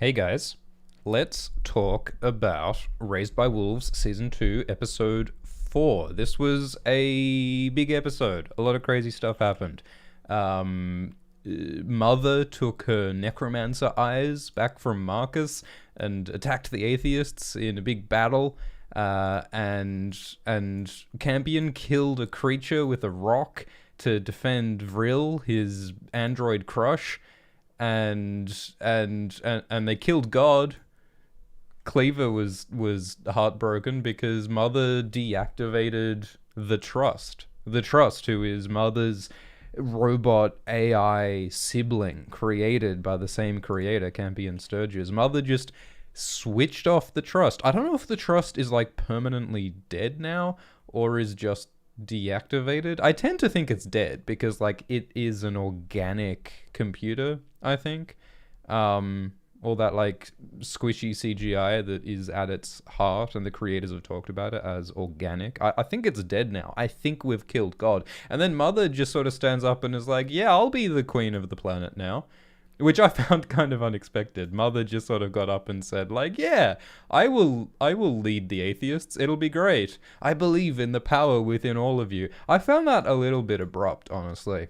Hey guys, let's talk about Raised by Wolves Season 2, Episode 4. This was a big episode. A lot of crazy stuff happened. Mother took her necromancer eyes back from Marcus and attacked the atheists in a big battle. And Campion killed a creature with a rock to defend Vril, his android crush, and they killed God. Cleaver was heartbroken because Mother deactivated the Trust. The Trust, who is Mother's robot AI sibling created by the same creator, Campion Sturgis. Mother just switched off the Trust. I don't know if the Trust is like permanently dead now or is just deactivated. I tend to think it's dead because like it is an organic computer, I think. All that like squishy CGI that is at its heart, and the creators have talked about it as organic. I think it's dead now. I think we've killed God. And then Mother just sort of stands up and is like, yeah, I'll be the queen of the planet now. Which I found kind of unexpected. Mother just sort of got up and said, like, yeah, I will lead the atheists. It'll be great. I believe in the power within all of you. I found that a little bit abrupt, honestly.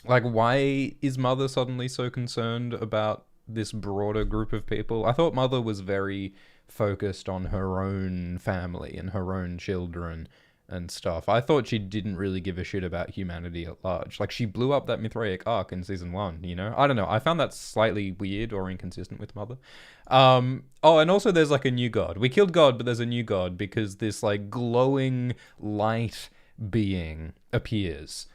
Like, why is Mother suddenly so concerned about this broader group of people? I thought Mother was very focused on her own family and her own children and stuff. I thought she didn't really give a shit about humanity at large. Like, she blew up that Mithraic arc in season 1, you know? I don't know. I found that slightly weird or inconsistent with Mother. Oh, and also there's like a new god. We killed God, but there's a new god because this like glowing light being appears.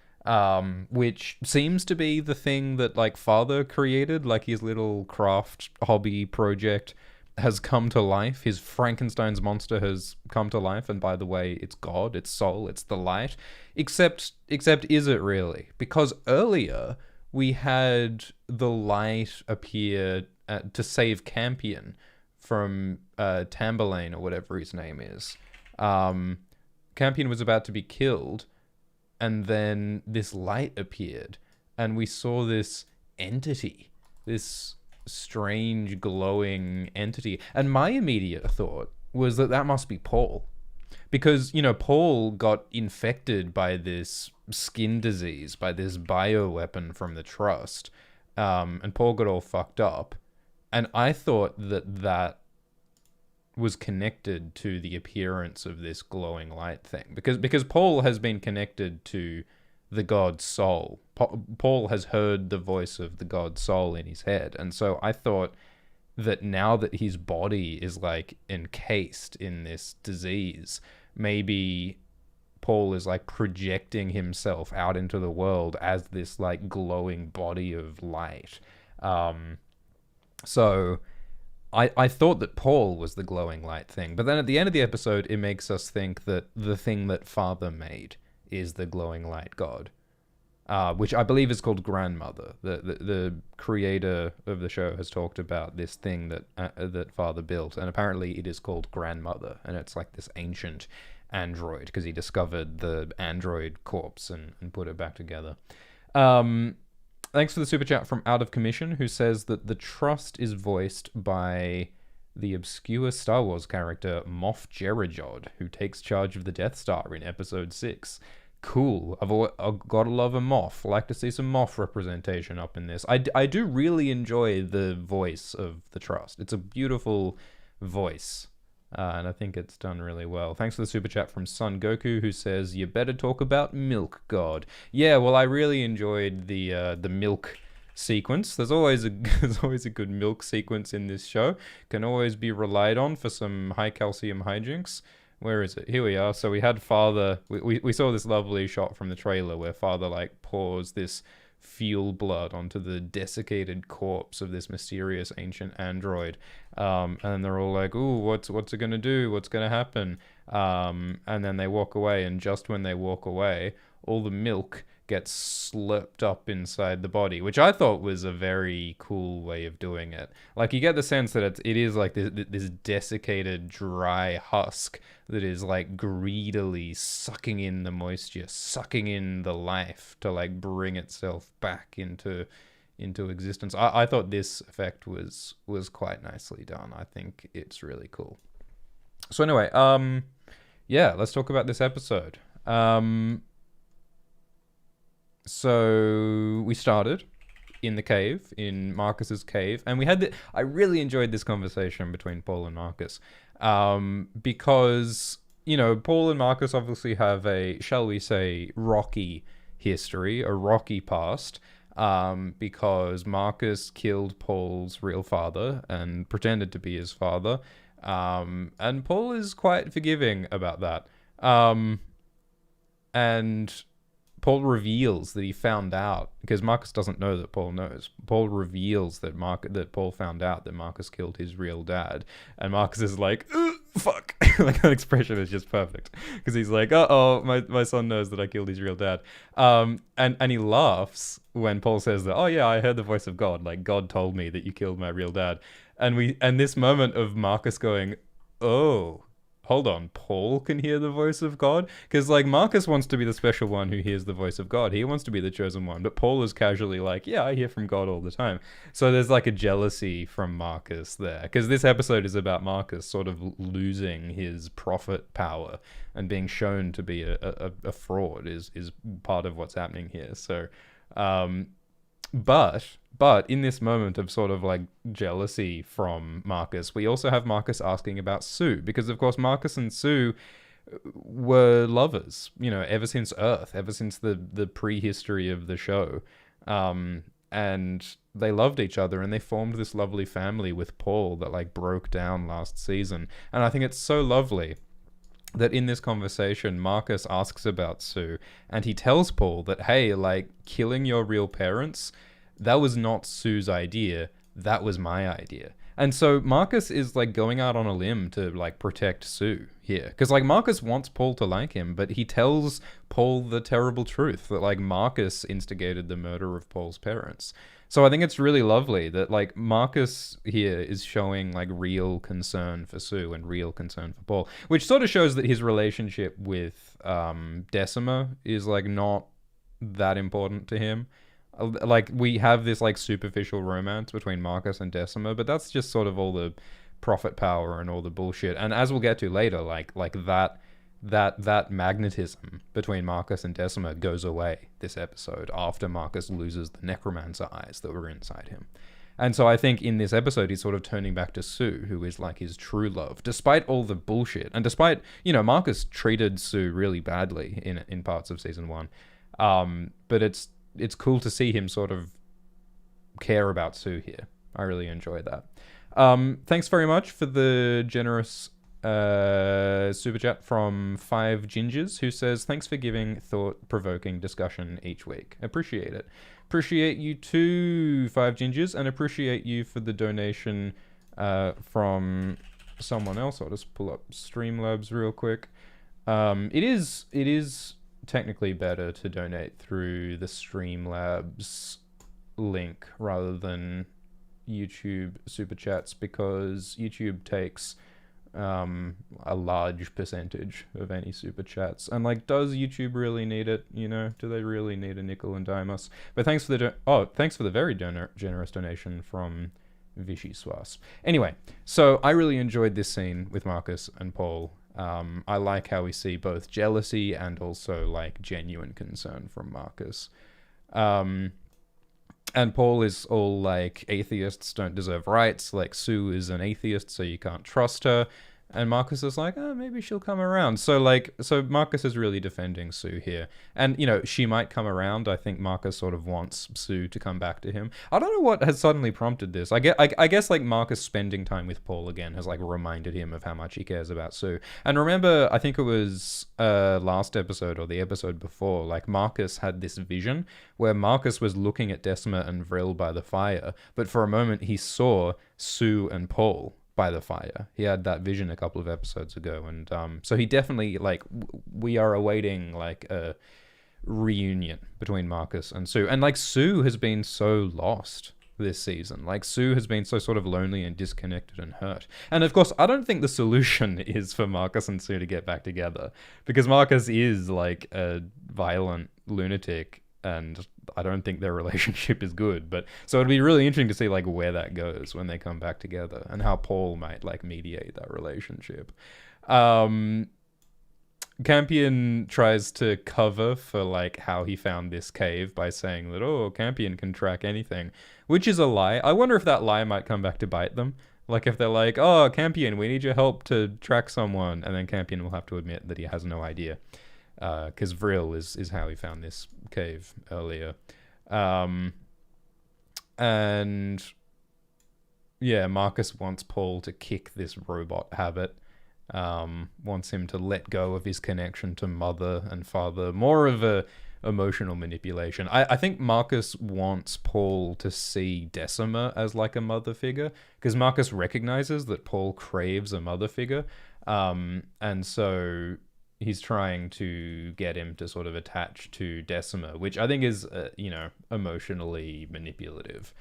Which seems to be the thing that like Father created, like his little craft hobby project has come to life. His Frankenstein's monster has come to life, and by the way, it's God, it's soul, it's the light. Except is it really? Because earlier we had the light appear to save Campion from Tamburlaine or whatever his name is. Campion was about to be killed, and then this light appeared, and we saw this entity, this strange glowing entity. And my immediate thought was that that must be Paul. Because, you know, Paul got infected by this skin disease, by this bioweapon from the Trust. And Paul got all fucked up. And I thought that that was connected to the appearance of this glowing light thing, because Paul has been connected to the god soul. Paul has heard the voice of the god soul in his head, and so I thought that now that his body is like encased in this disease, maybe Paul is like projecting himself out into the world as this like glowing body of light. So I thought that Paul was the glowing light thing, but then at the end of the episode, it makes us think that the thing that Father made is the glowing light god, which I believe is called Grandmother. The creator of the show has talked about this thing that Father built, and apparently it is called Grandmother, and it's like this ancient android, because he discovered the android corpse and put it back together. Thanks for the super chat from Out of Commission, who says that the Trust is voiced by the obscure Star Wars character Moff Jerajod, who takes charge of the Death Star in Episode 6. Cool. I've got to love a Moff. I like to see some Moff representation up in this. I do really enjoy the voice of the Trust. It's a beautiful voice. And I think it's done really well. Thanks for the super chat from Son Goku, who says, you better talk about Milk God. Yeah, well, I really enjoyed the milk sequence. There's always a good milk sequence in this show. Can always be relied on for some high calcium hijinks. Where is it? Here we are. So we had Father. We saw this lovely shot from the trailer where Father like pours this fuel blood onto the desiccated corpse of this mysterious ancient android, and they're all like, ooh, what's it gonna do, what's gonna happen, and then they walk away, and just when they walk away, all the milk gets slurped up inside the body, which I thought was a very cool way of doing it. Like, you get the sense that it is like this desiccated, dry husk that is like greedily sucking in the moisture, sucking in the life to like bring itself back into into existence. I thought this effect was quite nicely done. I think it's really cool. So anyway, yeah, let's talk about this episode. So we started in the cave, in Marcus's cave, and we had I really enjoyed this conversation between Paul and Marcus, because Paul and Marcus obviously have a, shall we say, rocky history, a rocky past, because Marcus killed Paul's real father and pretended to be his father, and Paul is quite forgiving about that, and Paul reveals that he found out, because Marcus doesn't know that Paul knows. Paul reveals that Paul found out that Marcus killed his real dad, and Marcus is like, "Fuck!" Like, that expression is just perfect, because he's like, "Uh-oh, my son knows that I killed his real dad," and he laughs when Paul says that. "Oh yeah, I heard the voice of God. Like, God told me that you killed my real dad," and this moment of Marcus going, "Oh, hold on, Paul can hear the voice of God?" Because, like, Marcus wants to be the special one who hears the voice of God. He wants to be the chosen one. But Paul is casually like, "Yeah, I hear from God all the time." So there's, like, a jealousy from Marcus there. Because this episode is about Marcus sort of losing his prophet power and being shown to be a fraud is part of what's happening here. So, but in this moment of sort of like jealousy from Marcus, we also have Marcus asking about Sue, because of course Marcus and Sue were lovers, ever since Earth, ever since the prehistory of the show, and they loved each other, and they formed this lovely family with Paul that like broke down last season. And I think it's so lovely that in this conversation, Marcus asks about Sue, and he tells Paul that, hey, like, killing your real parents, that was not Sue's idea, that was my idea. And so Marcus is, like, going out on a limb to, like, protect Sue here. Because, like, Marcus wants Paul to like him, but he tells Paul the terrible truth that, like, Marcus instigated the murder of Paul's parents. So I think it's really lovely that, like, Marcus here is showing, like, real concern for Sue and real concern for Paul, which sort of shows that his relationship with Decima is, like, not that important to him. Like, we have this, like, superficial romance between Marcus and Decima, but that's just sort of all the prophet power and all the bullshit. And as we'll get to later, like that magnetism between Marcus and Decima goes away this episode after Marcus loses the necromancer eyes that were inside him. And so I think in this episode, he's sort of turning back to Sue, who is like his true love, despite all the bullshit. And despite, Marcus treated Sue really badly in parts of season 1. But it's cool to see him sort of care about Sue here. I really enjoy that. Thanks very much for the generous super chat from 5 Gingers, who says, thanks for giving thought-provoking discussion each week. Appreciate it. Appreciate you too, 5 Gingers, and appreciate you for the donation from someone else. I'll just pull up Streamlabs real quick. It is technically better to donate through the Streamlabs link rather than YouTube super chats, because YouTube takes a large percentage of any super chats, and like, does YouTube really need it? Do they really need a nickel and dime us? But thanks for the very generous donation from Vichy Swas. Anyway, so I really enjoyed this scene with Marcus and Paul. I like how we see both jealousy and also like genuine concern from Marcus. And Paul is all like, atheists don't deserve rights, like Sue is an atheist, so you can't trust her. And Marcus is like, oh, maybe she'll come around. So Marcus is really defending Sue here. And, she might come around. I think Marcus sort of wants Sue to come back to him. I don't know what has suddenly prompted this. I guess like Marcus spending time with Paul again has like reminded him of how much he cares about Sue. And remember, I think it was last episode or the episode before, like Marcus had this vision where Marcus was looking at Decima and Vril by the fire. But for a moment he saw Sue and Paul by the fire. He had that vision a couple of episodes ago, and so he definitely, like, we are awaiting like a reunion between Marcus and Sue. And like, Sue has been so lost this season. Like, Sue has been so sort of lonely and disconnected and hurt. And of course, I don't think the solution is for Marcus and Sue to get back together, because Marcus is like a violent lunatic and I don't think their relationship is good. But so it'd be really interesting to see like where that goes when they come back together, and how Paul might like mediate that relationship. Um, Campion tries to cover for like how he found this cave by saying that, oh, Campion can track anything, which is a lie. I wonder if that lie might come back to bite them. Like if they're like, oh, Campion, we need your help to track someone, and then Campion will have to admit that he has no idea, because Vril is how he found this cave earlier. And yeah, Marcus wants Paul to kick this robot habit. Wants him to let go of his connection to mother and father. More of a emotional manipulation. I think Marcus wants Paul to see Decima as like a mother figure, because Marcus recognizes that Paul craves a mother figure. And so he's trying to get him to sort of attach to Decima, which I think is, emotionally manipulative.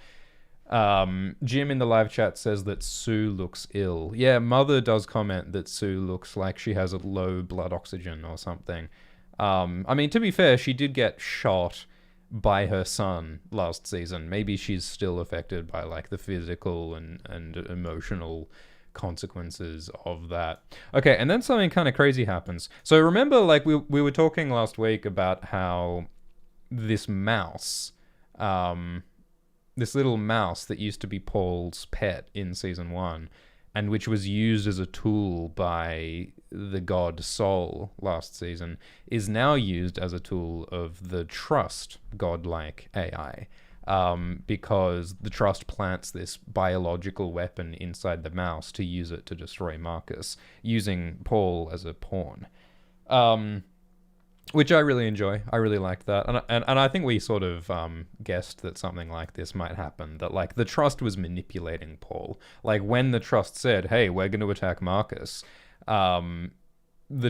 Jim in the live chat says that Sue looks ill. Yeah, Mother does comment that Sue looks like she has a low blood oxygen or something. I mean, to be fair, she did get shot by her son last season. Maybe she's still affected by like the physical and emotional consequences of that. Okay, and then something kind of crazy happens. So remember, like we were talking last week about how this mouse, this little mouse that used to be Paul's pet in season 1, and which was used as a tool by the god Sol last season, is now used as a tool of the Trust godlike AI. Because the Trust plants this biological weapon inside the mouse to use it to destroy Marcus, using Paul as a pawn. Which I really enjoy. I really liked that. And I think we sort of guessed that something like this might happen, that like the Trust was manipulating Paul. Like when the Trust said, hey, we're going to attack Marcus, the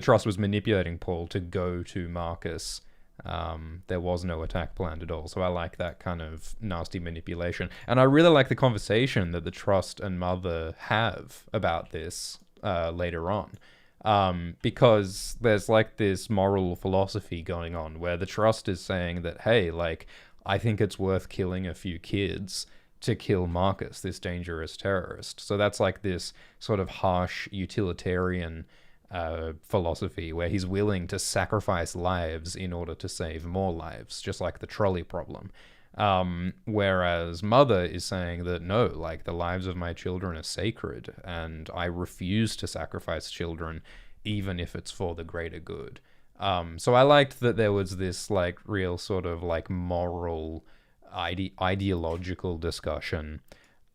Trust was manipulating Paul to go to Marcus. There was no attack planned at all. So I like that kind of nasty manipulation. And I really like the conversation that the Trust and Mother have about this later on. Because there's like this moral philosophy going on where the Trust is saying that, hey, like, I think it's worth killing a few kids to kill Marcus, this dangerous terrorist. So that's like this sort of harsh utilitarian philosophy where he's willing to sacrifice lives in order to save more lives, just like the trolley problem. Whereas Mother is saying that no, like the lives of my children are sacred, and I refuse to sacrifice children, even if it's for the greater good. So I liked that there was this like real sort of like moral, ideological discussion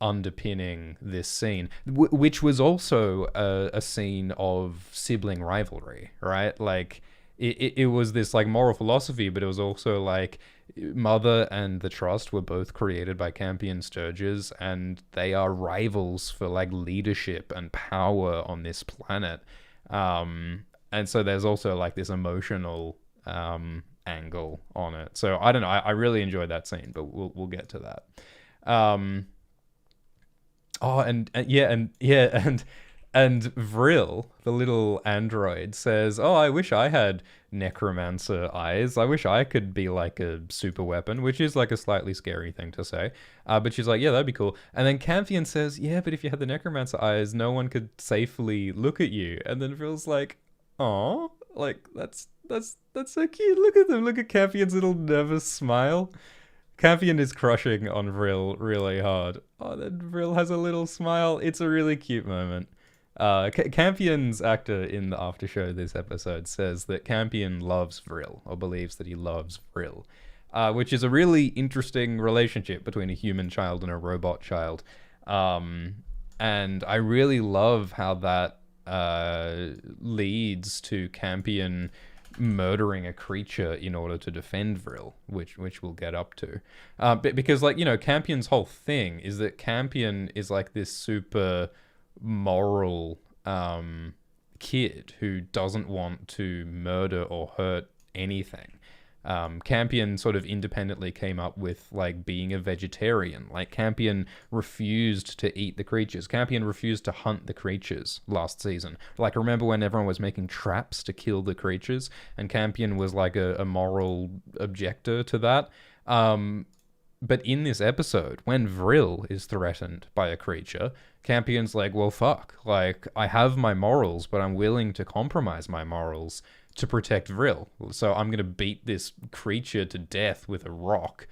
underpinning this scene, which was also a scene of sibling rivalry, right? Like it was this like moral philosophy, but it was also like Mother and the Trust were both created by Campion Sturges, and they are rivals for like leadership and power on this planet. And so there's also like this emotional angle on it. So I don't know. I really enjoyed that scene, but we'll get to that. And Vril, the little android, says, oh, I wish I had necromancer eyes. I wish I could be like a super weapon, which is like a slightly scary thing to say. But she's like, yeah, that'd be cool. And then Campion says, yeah, but if you had the necromancer eyes, no one could safely look at you. And then Vril's like, aw, like, that's so cute. Look at them. Look at Campion's little nervous smile. Campion is crushing on Vril really hard. Oh, then Vril has a little smile. It's a really cute moment. Campion's actor in the after show this episode says that Campion loves Vril, or believes that he loves Vril, which is a really interesting relationship between a human child and a robot child. And I really love how that leads to Campion murdering a creature in order to defend Vril, which we'll get up to. Because, like, you know, Campion's whole thing is that Campion is like this super moral kid who doesn't want to murder or hurt anything. Campion sort of independently came up with like being a vegetarian. Like Campion refused to eat the creatures. Campion refused to hunt the creatures last season. Like, remember when everyone was making traps to kill the creatures, and Campion was like a moral objector to that. But in this episode, when Vril is threatened by a creature, Campion's like, well, fuck. Like, I have my morals, but I'm willing to compromise my morals to protect Vril. So I'm going to beat this creature to death with a rock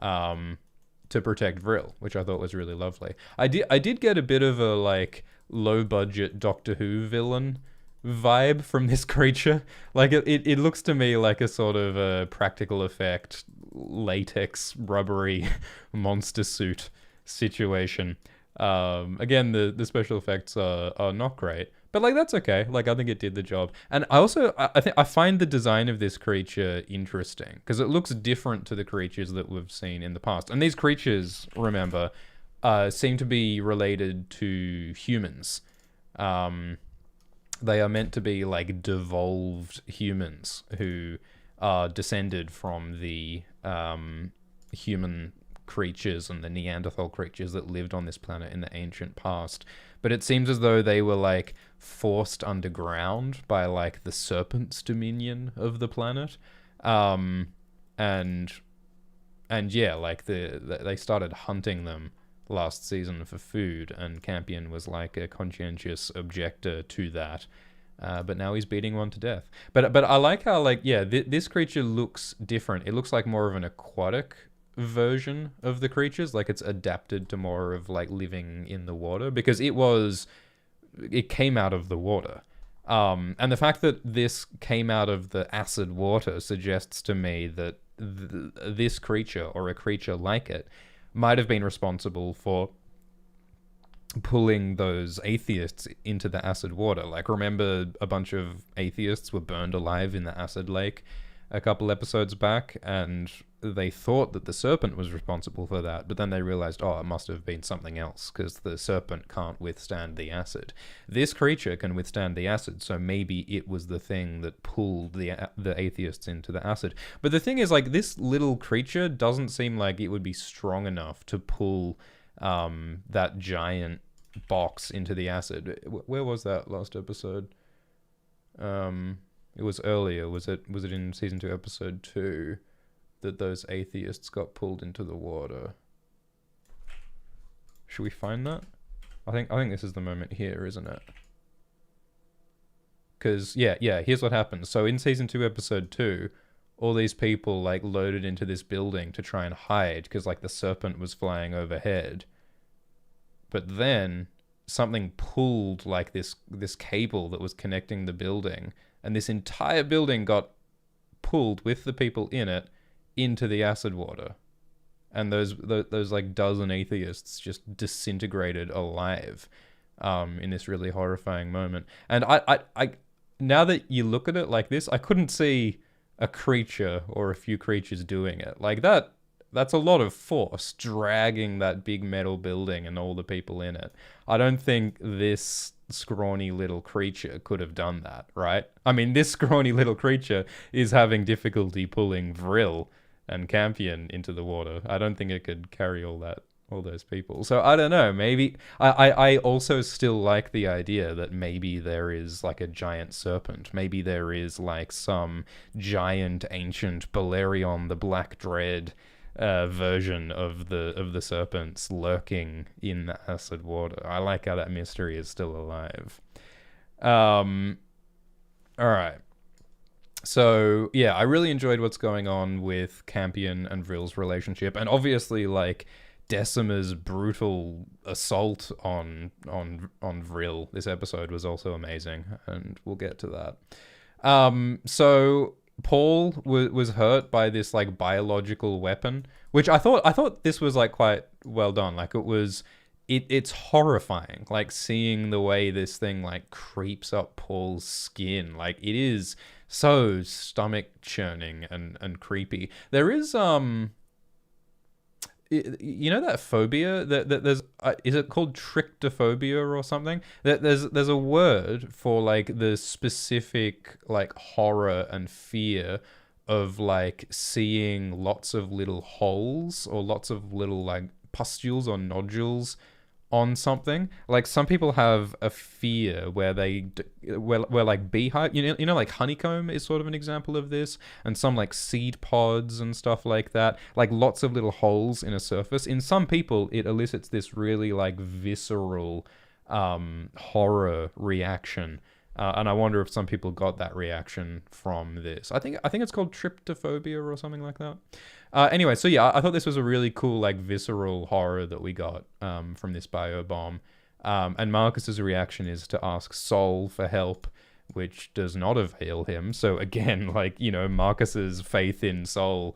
to protect Vril, which I thought was really lovely. I did get a bit of a, like, low-budget Doctor Who villain vibe from this creature. Like it looks to me like a sort of a practical effect latex rubbery monster suit situation. Again, the special effects are not great, but like that's okay. Like I think it did the job. And I think I find the design of this creature interesting because it looks different to the creatures that we've seen in the past. And these creatures, remember, seem to be related to humans. They are meant to be like devolved humans who are descended from the human creatures and the Neanderthal creatures that lived on this planet in the ancient past. But it seems as though they were like forced underground by like the serpent's dominion of the planet. And yeah, like they started hunting them last season for food, and Campion was like a conscientious objector to that. But now he's beating one to death. But I like how like this creature looks different. It looks like more of an aquatic version of the creatures. Like it's adapted to more of like living in the water because it came out of the water. And the fact that this came out of the acid water suggests to me that this creature or a creature like it might have been responsible for pulling those atheists into the acid water. Like, remember a bunch of atheists were burned alive in the acid lake a couple episodes back, and they thought that the serpent was responsible for that, but then they realized, oh, it must have been something else, because the serpent can't withstand the acid. This creature can withstand the acid, so maybe it was the thing that pulled the atheists into the acid. But the thing is, like, this little creature doesn't seem like it would be strong enough to pull that giant box into the acid. Where was that last episode? It was earlier. Was it in season 2, episode 2, that those atheists got pulled into the water? Should we find that? I think this is the moment here, isn't it? Because yeah, here's what happens. So in season 2, episode 2, all these people like loaded into this building to try and hide because like the serpent was flying overhead. But then something pulled like this cable that was connecting the building, and this entire building got pulled with the people in it into the acid water. And those like dozen atheists just disintegrated alive in this really horrifying moment. And I now that you look at it like this, I couldn't see a creature or a few creatures doing it. Like that's a lot of force dragging that big metal building and all the people in it. I don't think this scrawny little creature could have done that, right? I mean, this scrawny little creature is having difficulty pulling Vril and Campion into the water. I don't think it could carry all those people. So I don't know, maybe I also still like the idea that maybe there is like a giant serpent. Maybe there is like some giant ancient Balerion the Black Dread version of the serpents lurking in the acid water. I like how that mystery is still alive. All right. So yeah, I really enjoyed what's going on with Campion and Vril's relationship, and obviously like Decima's brutal assault on Vril this episode was also amazing, and we'll get to that. So Paul was hurt by this like biological weapon, which I thought this was like quite well done. Like it's horrifying, like seeing the way this thing like creeps up Paul's skin. Like it is so stomach churning and creepy. There is you know that phobia that there's is it called trichtophobia or something? There's a word for like the specific like horror and fear of like seeing lots of little holes or lots of little like pustules or nodules on something. Like some people have a fear where where like beehive, like honeycomb is sort of an example of this, and some like seed pods and stuff like that, like lots of little holes in a surface. In some people, it elicits this really like visceral horror reaction. And I wonder if some people got that reaction from this. I think it's called tryptophobia or something like that. Anyway, so yeah, I thought this was a really cool, like, visceral horror that we got from this biobomb. And Marcus's reaction is to ask Sol for help, which does not avail him. So again, like, Marcus's faith in Sol,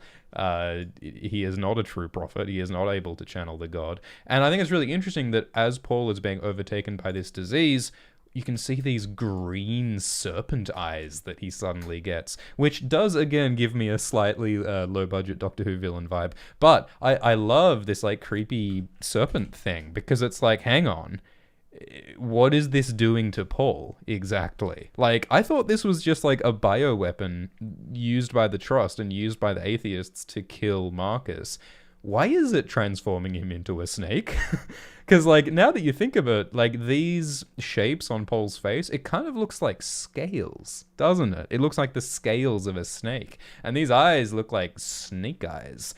he is not a true prophet. He is not able to channel the god. And I think it's really interesting that as Paul is being overtaken by this disease, you can see these green serpent eyes that he suddenly gets, which does, again, give me a slightly low-budget Doctor Who villain vibe. But I love this, like, creepy serpent thing, because it's like, hang on, what is this doing to Paul, exactly? Like, I thought this was just, like, a bioweapon used by the Trust and used by the atheists to kill Marcus. Why is it transforming him into a snake? Because, like, now that you think of it, like, these shapes on Paul's face, it kind of looks like scales, doesn't it? It looks like the scales of a snake. And these eyes look like snake eyes.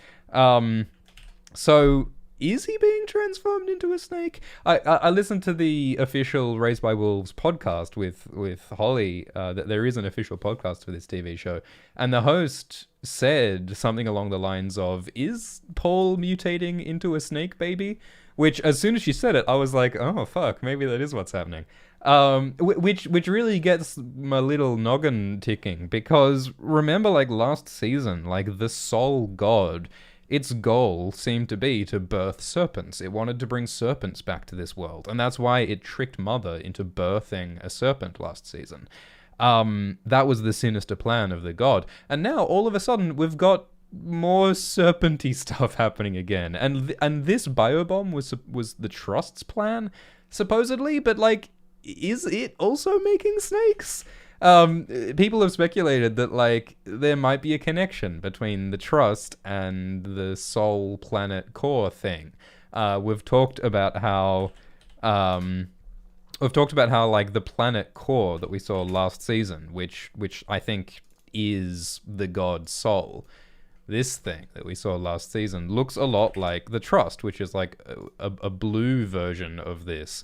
So is he being transformed into a snake? I listened to the official Raised by Wolves podcast with Holly, that there is an official podcast for this TV show. And the host said something along the lines of, is Paul mutating into a snake baby? Which, as soon as she said it, I was like, oh, fuck, maybe that is what's happening. Which really gets my little noggin ticking, because remember, like, last season, like, the Sol god, its goal seemed to be to birth serpents. It wanted to bring serpents back to this world, and that's why it tricked Mother into birthing a serpent last season. That was the sinister plan of the god. And now, all of a sudden, we've got more serpenty stuff happening again. And this biobomb was the Trust's plan, supposedly, but, like, is it also making snakes? People have speculated that, like, there might be a connection between the Trust and the Sol Planet Core thing. We've talked about how like the planet core that we saw last season, which I think is the god Sol. This thing that we saw last season looks a lot like the Trust, which is like a blue version of this.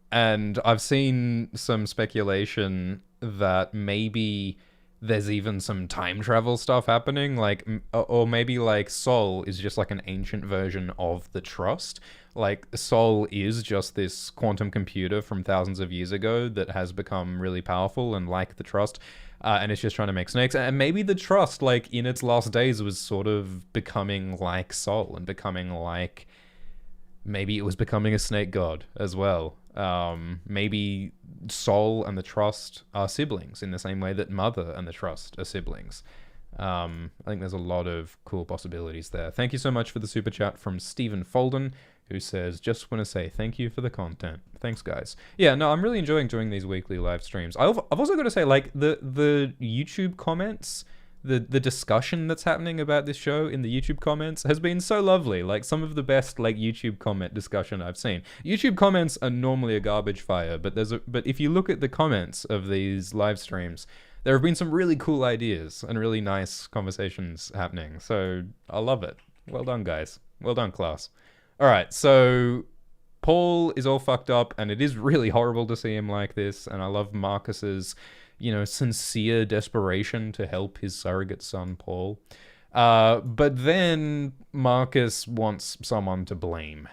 And I've seen some speculation that maybe there's even some time travel stuff happening, like, or maybe like Sol is just like an ancient version of the Trust. Like, Sol is just this quantum computer from thousands of years ago that has become really powerful and like the Trust, and it's just trying to make snakes. And maybe the Trust, like, in its last days was sort of becoming like Sol and becoming like, maybe it was becoming a snake god as well. Maybe Sol and the Trust are siblings in the same way that Mother and the Trust are siblings. I think there's a lot of cool possibilities there. Thank you so much for the super chat from Stephen Folden, who says, just want to say thank you for the content. Thanks, guys. Yeah, no, I'm really enjoying doing these weekly live streams. I've also got to say, like, the YouTube comments, the discussion that's happening about this show in the YouTube comments has been so lovely. Like, some of the best, like, YouTube comment discussion I've seen. YouTube comments are normally a garbage fire, but if you look at the comments of these live streams, there have been some really cool ideas and really nice conversations happening. So I love it. Well done, guys. Well done, class. All right, so Paul is all fucked up, and it is really horrible to see him like this. And I love Marcus's, sincere desperation to help his surrogate son, Paul. But then Marcus wants someone to blame.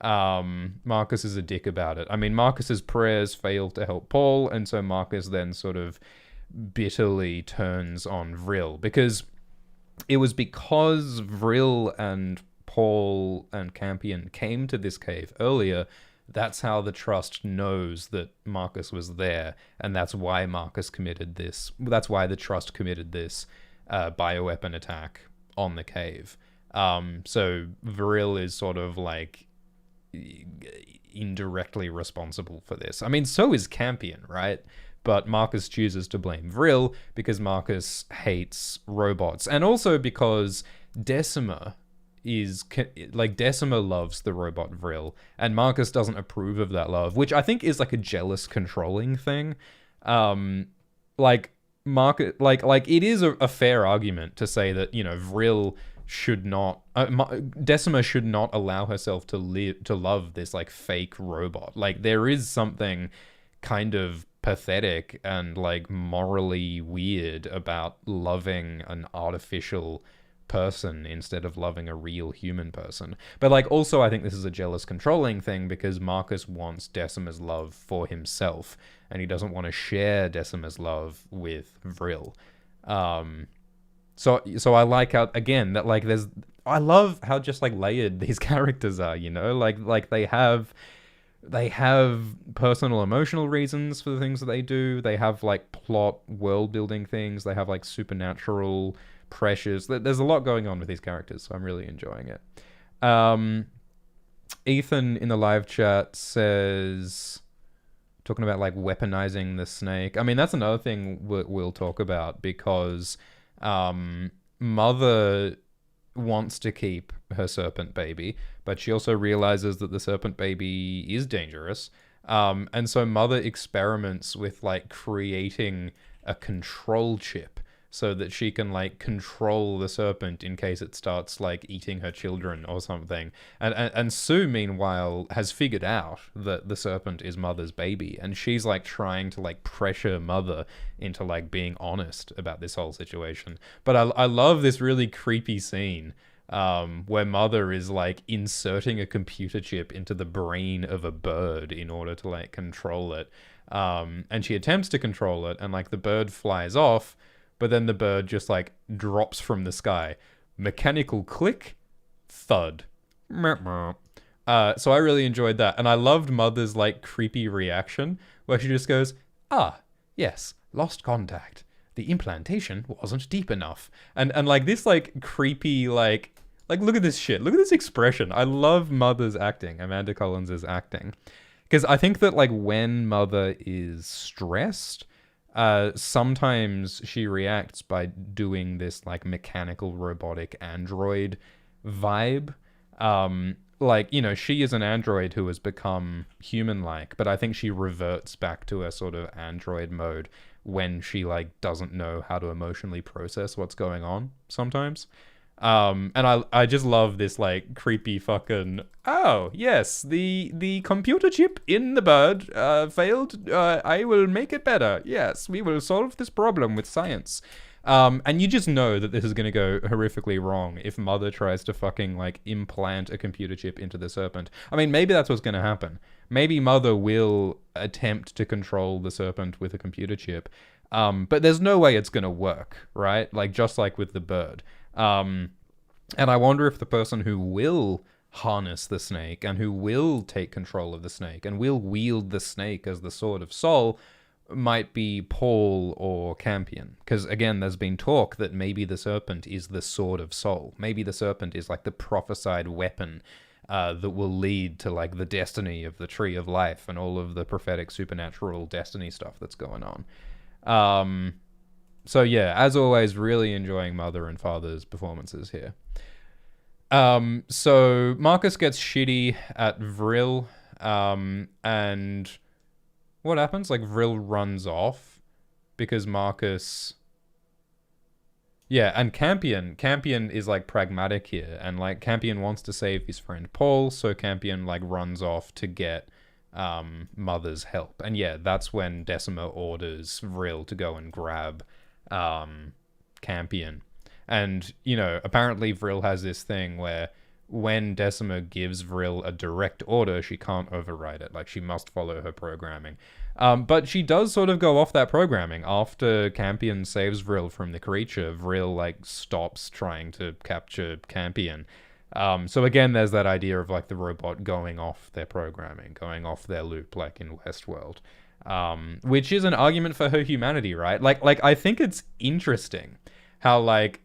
Marcus is a dick about it. I mean, Marcus's prayers failed to help Paul, and so Marcus then sort of bitterly turns on Vril, because it was because Vril and Paul and Campion came to this cave earlier. That's how the Trust knows that Marcus was there, and that's why Marcus committed this. That's why the Trust committed this bioweapon attack on the cave. So Vril is sort of like indirectly responsible for this. I mean, so is Campion, right? But Marcus chooses to blame Vril because Marcus hates robots, and also because Decima like Decima loves the robot Vril, and Marcus doesn't approve of that love, which I think is like a jealous, controlling thing. Like Marcus, like it is a fair argument to say that Vril should not, Decima should not allow herself to love this like fake robot. Like there is something kind of pathetic and like morally weird about loving an artificial person instead of loving a real human person. But like also I think this is a jealous controlling thing because Marcus wants Decima's love for himself and he doesn't want to share Decima's love with Vril. So I like how, again, that like I love how just like layered these characters are, like they have personal emotional reasons for the things that they do. They have like plot world building things. They have like supernatural pressures. There's a lot going on with these characters, so I'm really enjoying it. Ethan in the live chat says, talking about like weaponizing the snake. I mean, that's another thing we'll talk about because Mother wants to keep her serpent baby, but she also realizes that the serpent baby is dangerous. And so Mother experiments with like creating a control chip so that she can like control the serpent in case it starts like eating her children or something. And Sue, meanwhile, has figured out that the serpent is Mother's baby, and she's like trying to like pressure Mother into like being honest about this whole situation. But I love this really creepy scene where Mother is like inserting a computer chip into the brain of a bird in order to like control it. And she attempts to control it, and like the bird flies off, but then the bird just like drops from the sky. Mechanical click, thud. So I really enjoyed that. And I loved Mother's like creepy reaction where she just goes, "Ah, yes, lost contact. The implantation wasn't deep enough." And like this like creepy like look at this shit. Look at this expression. I love Mother's acting, Amanda Collins' acting. Because I think that like when Mother is stressed, sometimes she reacts by doing this like mechanical robotic android vibe. Like, she is an android who has become human-like, but I think she reverts back to a sort of android mode when she like doesn't know how to emotionally process what's going on sometimes. And I just love this like creepy fucking, "Oh yes, the computer chip in the bird failed. I will make it better. Yes, we will solve this problem with science." And you just know that this is going to go horrifically wrong if Mother tries to fucking like implant a computer chip into the serpent. I mean, maybe that's what's going to happen. Maybe Mother will attempt to control the serpent with a computer chip. But there's no way it's going to work, right? Like just like with the bird. And I wonder if the person who will harness the snake and who will take control of the snake and will wield the snake as the sword of soul might be Paul or Campion. Because again, there's been talk that maybe the serpent is the sword of soul. Maybe the serpent is like the prophesied weapon that will lead to like the destiny of the tree of life and all of the prophetic supernatural destiny stuff that's going on. So yeah, as always, really enjoying Mother and Father's performances here. So Marcus gets shitty at Vril, and what happens? Like Vril runs off because Marcus... Yeah, and Campion is like pragmatic here, and like Campion wants to save his friend Paul, so Campion like runs off to get Mother's help. And yeah, that's when Decima orders Vril to go and grab Campion. And, apparently Vril has this thing where when Decima gives Vril a direct order, she can't override it. Like, she must follow her programming. But she does sort of go off that programming. After Campion saves Vril from the creature, Vril, like, stops trying to capture Campion. So again, there's that idea of, like, the robot going off their programming, going off their loop, like in Westworld. Which is an argument for her humanity, right? Like I think it's interesting how, like,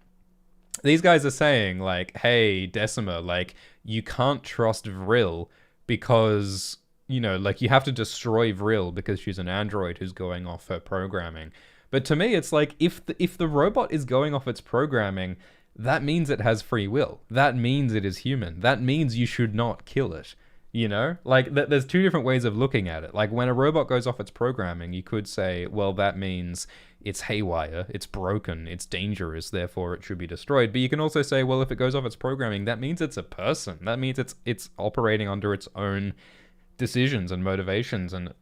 these guys are saying, like, hey, Decima, like, you can't trust Vril because, like, you have to destroy Vril because she's an android who's going off her programming. But to me, it's like, if the robot is going off its programming, that means it has free will. That means it is human. That means you should not kill it. You know, like there's two different ways of looking at it. Like when a robot goes off its programming, you could say, well, that means it's haywire, it's broken, it's dangerous, therefore it should be destroyed. But you can also say, well, if it goes off its programming, that means it's a person. That means it's operating under its own decisions and motivations and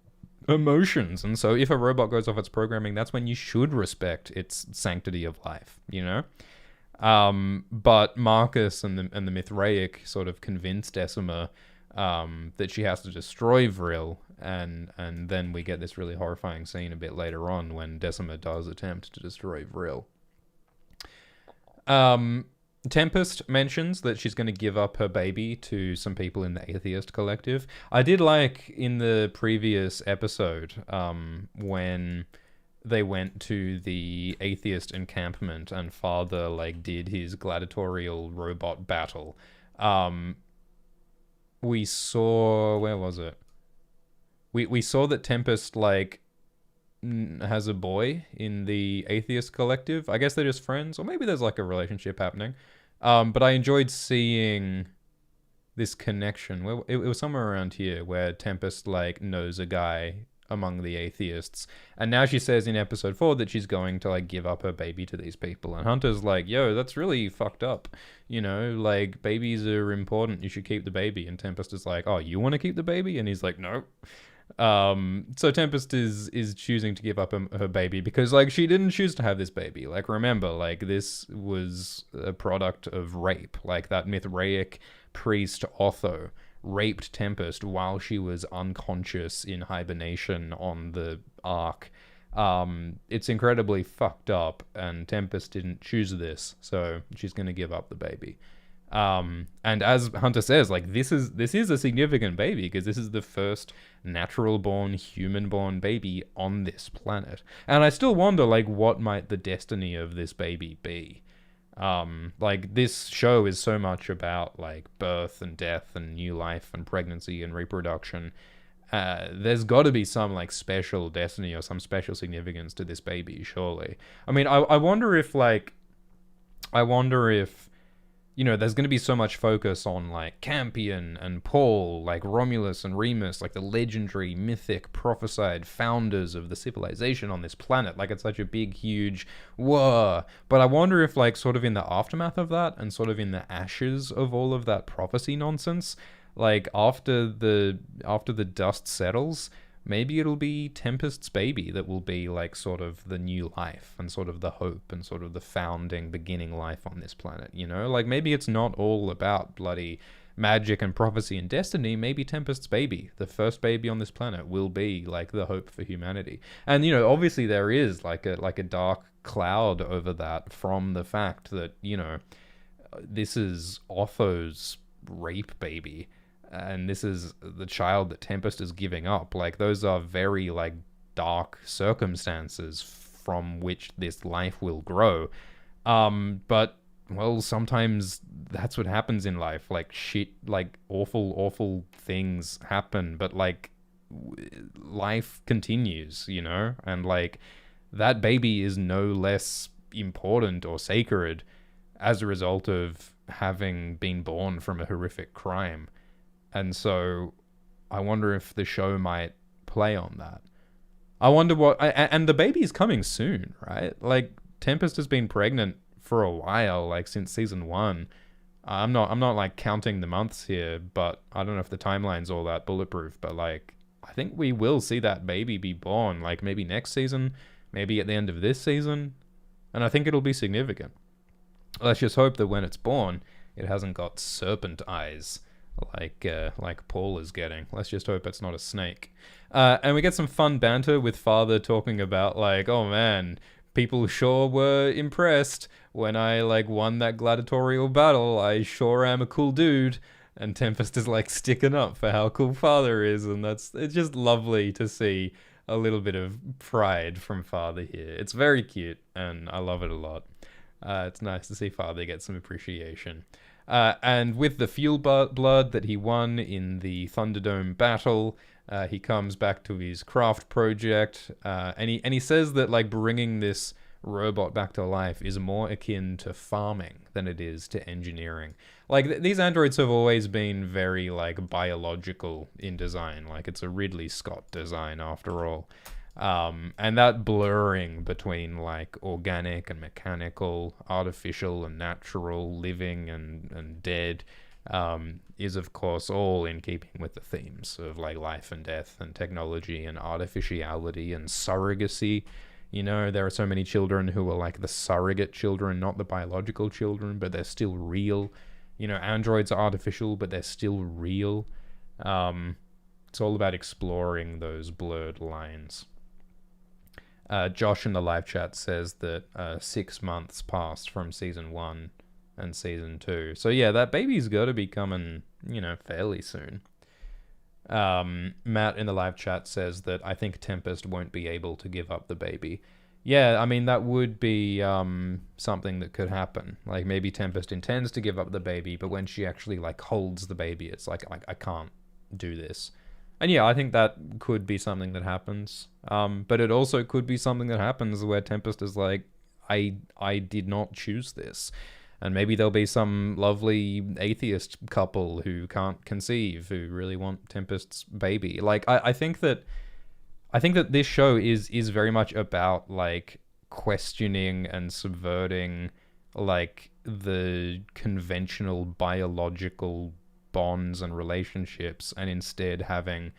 emotions. And so if a robot goes off its programming, that's when you should respect its sanctity of life, you know? But Marcus and the Mithraic sort of convince Decima that she has to destroy Vril, and then we get this really horrifying scene a bit later on when Decima does attempt to destroy Vril. Tempest mentions that she's going to give up her baby to some people in the Atheist Collective. I did like in the previous episode when they went to the Atheist encampment and Father like did his gladiatorial robot battle. We saw, where was it? We saw that Tempest like has a boy in the Atheist Collective. I guess they're just friends, or maybe there's like a relationship happening. But I enjoyed seeing this connection. Well, it was somewhere around here where Tempest like knows a guy among the atheists, and now she says in episode 4 that she's going to like give up her baby to these people, and Hunter's like, yo, that's really fucked up, you know, like babies are important, you should keep the baby. And Tempest is like, oh, you want to keep the baby? And he's like, no. So Tempest is choosing to give up her baby because like she didn't choose to have this baby. Like remember, like this was a product of rape. Like that Mithraic priest Otho raped Tempest while she was unconscious in hibernation on the Ark. It's incredibly fucked up, and Tempest didn't choose this, so she's gonna give up the baby. And as Hunter says, like this is a significant baby because this is the first natural-born, human-born baby on this planet. And I still wonder, like, what might the destiny of this baby be? Like this show is so much about like birth and death and new life and pregnancy and reproduction. There's got to be some like special destiny or some special significance to this baby, surely. I mean, I wonder if you know, there's going to be so much focus on like Campion and Paul, like Romulus and Remus, like the legendary, mythic, prophesied founders of the civilization on this planet. Like it's such a big, huge, whoa. But I wonder if like sort of in the aftermath of that and sort of in the ashes of all of that prophecy nonsense, like after the dust settles, maybe it'll be Tempest's baby that will be like sort of the new life and sort of the hope and sort of the founding, beginning life on this planet, you know? Like maybe it's not all about bloody magic and prophecy and destiny. Maybe Tempest's baby, the first baby on this planet, will be like the hope for humanity. And, you know, obviously there is like a dark cloud over that from the fact that, you know, this is Otho's rape baby. And this is the child that Tempest is giving up. Like, those are very, like, dark circumstances from which this life will grow. But, well, sometimes that's what happens in life. Like, shit, like, awful things happen. But, like, life continues, you know? And, like, that baby is no less important or sacred as a result of having been born from a horrific crime. And so I wonder if the show might play on that. I wonder what... And the baby's coming soon, right? Like, Tempest has been pregnant for a while, like, since season 1. I'm not, like, counting the months here, but I don't know if the timeline's all that bulletproof, but, like, I think we will see that baby be born, like, maybe next season, maybe at the end of this season, and I think it'll be significant. Let's just hope that when it's born, it hasn't got serpent eyes, like Paul is getting. Let's just hope it's not a snake. And we get some fun banter with Father talking about like, oh man, people sure were impressed when I like won that gladiatorial battle. I sure am a cool dude. And Tempest is like sticking up for how cool Father is, and it's just lovely to see a little bit of pride from Father here. It's very cute, and I love it a lot. It's nice to see Father get some appreciation. And with the fuel blood that he won in the Thunderdome battle, he comes back to his craft project, and he says that like bringing this robot back to life is more akin to farming than it is to engineering. Like, these androids have always been very, like, biological in design. Like, it's a Ridley Scott design, after all. And that blurring between, like, organic and mechanical, artificial and natural, living and dead, is, of course, all in keeping with the themes of, like, life and death and technology and artificiality and surrogacy. You know, there are so many children who are, like, the surrogate children, not the biological children, but they're still real. You know, androids are artificial, but they're still real. It's all about exploring those blurred lines. Josh in the live chat says that 6 months passed from season 1 and season 2. So yeah, that baby's got to be coming, you know, fairly soon. Matt in the live chat says that I think Tempest won't be able to give up the baby. Yeah, I mean, that would be something that could happen. Like, maybe Tempest intends to give up the baby, but when she actually, like, holds the baby, it's like, I can't do this. And yeah, I think that could be something that happens. But it also could be something that happens where Tempest is like, I did not choose this. And maybe there'll be some lovely atheist couple who can't conceive, who really want Tempest's baby. Like, I think that this show is very much about, like, questioning and subverting, like, the conventional biological bonds and relationships, and instead having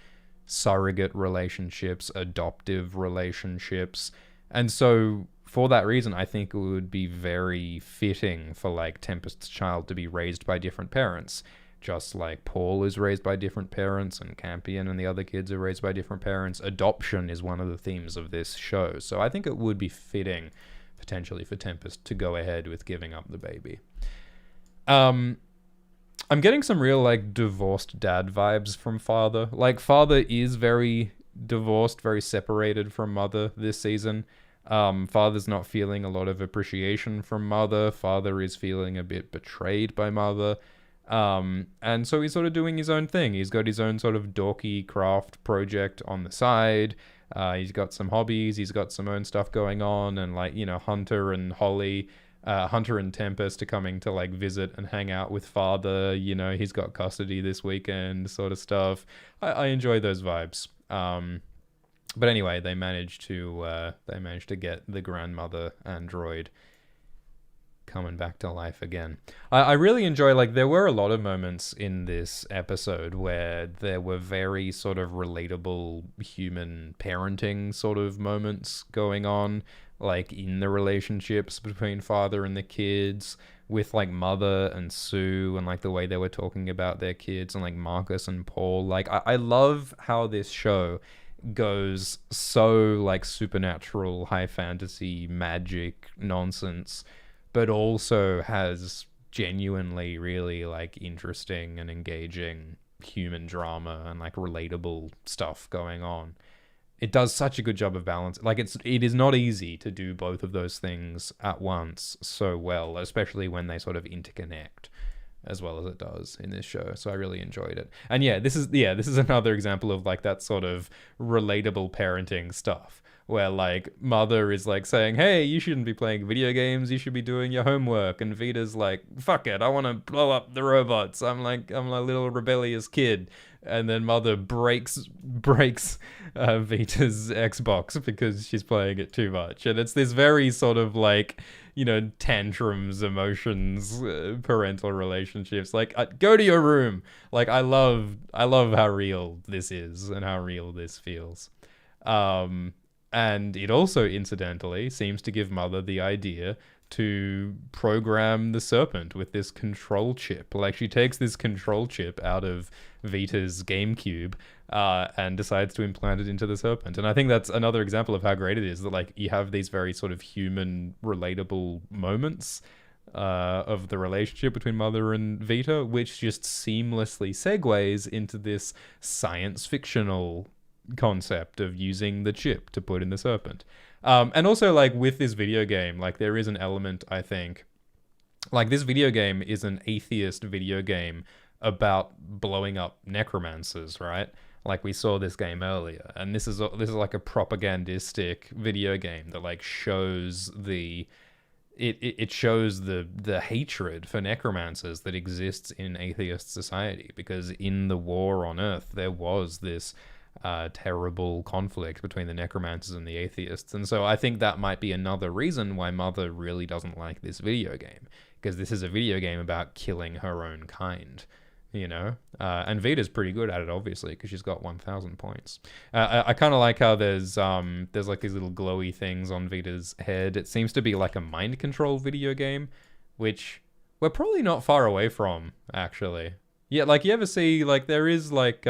surrogate relationships, adoptive relationships. And so for that reason, I think it would be very fitting for, like, Tempest's child to be raised by different parents. Just like Paul is raised by different parents, and Campion and the other kids are raised by different parents. Adoption is one of the themes of this show. So I think it would be fitting, potentially, for Tempest to go ahead with giving up the baby. I'm getting some real, like, divorced dad vibes from Father. Like, Father is very divorced, very separated from Mother this season. Father's not feeling a lot of appreciation from Mother. Father is feeling a bit betrayed by Mother. And so he's sort of doing his own thing. He's got his own sort of dorky craft project on the side. He's got some hobbies. He's got some own stuff going on. And, like, you know, Hunter and Tempest are coming to, like, visit and hang out with Father. You know, he's got custody this weekend, sort of stuff. I enjoy those vibes. But anyway, they managed to get the grandmother android coming back to life again. I really enjoy, like, there were a lot of moments in this episode where there were very sort of relatable human parenting sort of moments going on, like, in the relationships between Father and the kids, with, like, Mother and Sue, and, like, the way they were talking about their kids, and, like, Marcus and Paul. Like, I love how this show goes so, like, supernatural, high fantasy, magic nonsense, but also has genuinely really, like, interesting and engaging human drama and, like, relatable stuff going on. It does such a good job of balance. Like, it is not easy to do both of those things at once so well, especially when they sort of interconnect as well as it does in this show. So I really enjoyed it. And yeah, this is another example of, like, that sort of relatable parenting stuff, where, like, Mother is, like, saying, hey, you shouldn't be playing video games, you should be doing your homework. And Vita's like, fuck it, I want to blow up the robots. I'm a little rebellious kid. And then Mother breaks Vita's Xbox because she's playing it too much. And it's this very sort of, like, you know, tantrums, emotions, parental relationships. Like, go to your room. Like, I love how real this is and how real this feels. And it also, incidentally, seems to give Mother the idea to program the serpent with this control chip. Like, she takes this control chip out of Vita's GameCube and decides to implant it into the serpent. And I think that's another example of how great it is that, like, you have these very sort of human, relatable moments of the relationship between Mother and Vita, which just seamlessly segues into this science fictional concept of using the chip to put in the serpent. And also, like, with this video game, like, there is an element, I think, like, this video game is an atheist video game about blowing up necromancers, right? Like we saw this game earlier, and this is like a propagandistic video game that like shows it shows the hatred for necromancers that exists in atheist society, because in the war on Earth there was this terrible conflict between the necromancers and the atheists. And so I think that might be another reason why Mother really doesn't like this video game, because this is a video game about killing her own kind, you know? And Vita's pretty good at it, obviously, because she's got 1,000 points. I kind of like how there's like these little glowy things on Vita's head. It seems to be like a mind control video game, which we're probably not far away from, actually. Yeah, like you ever see, like there is like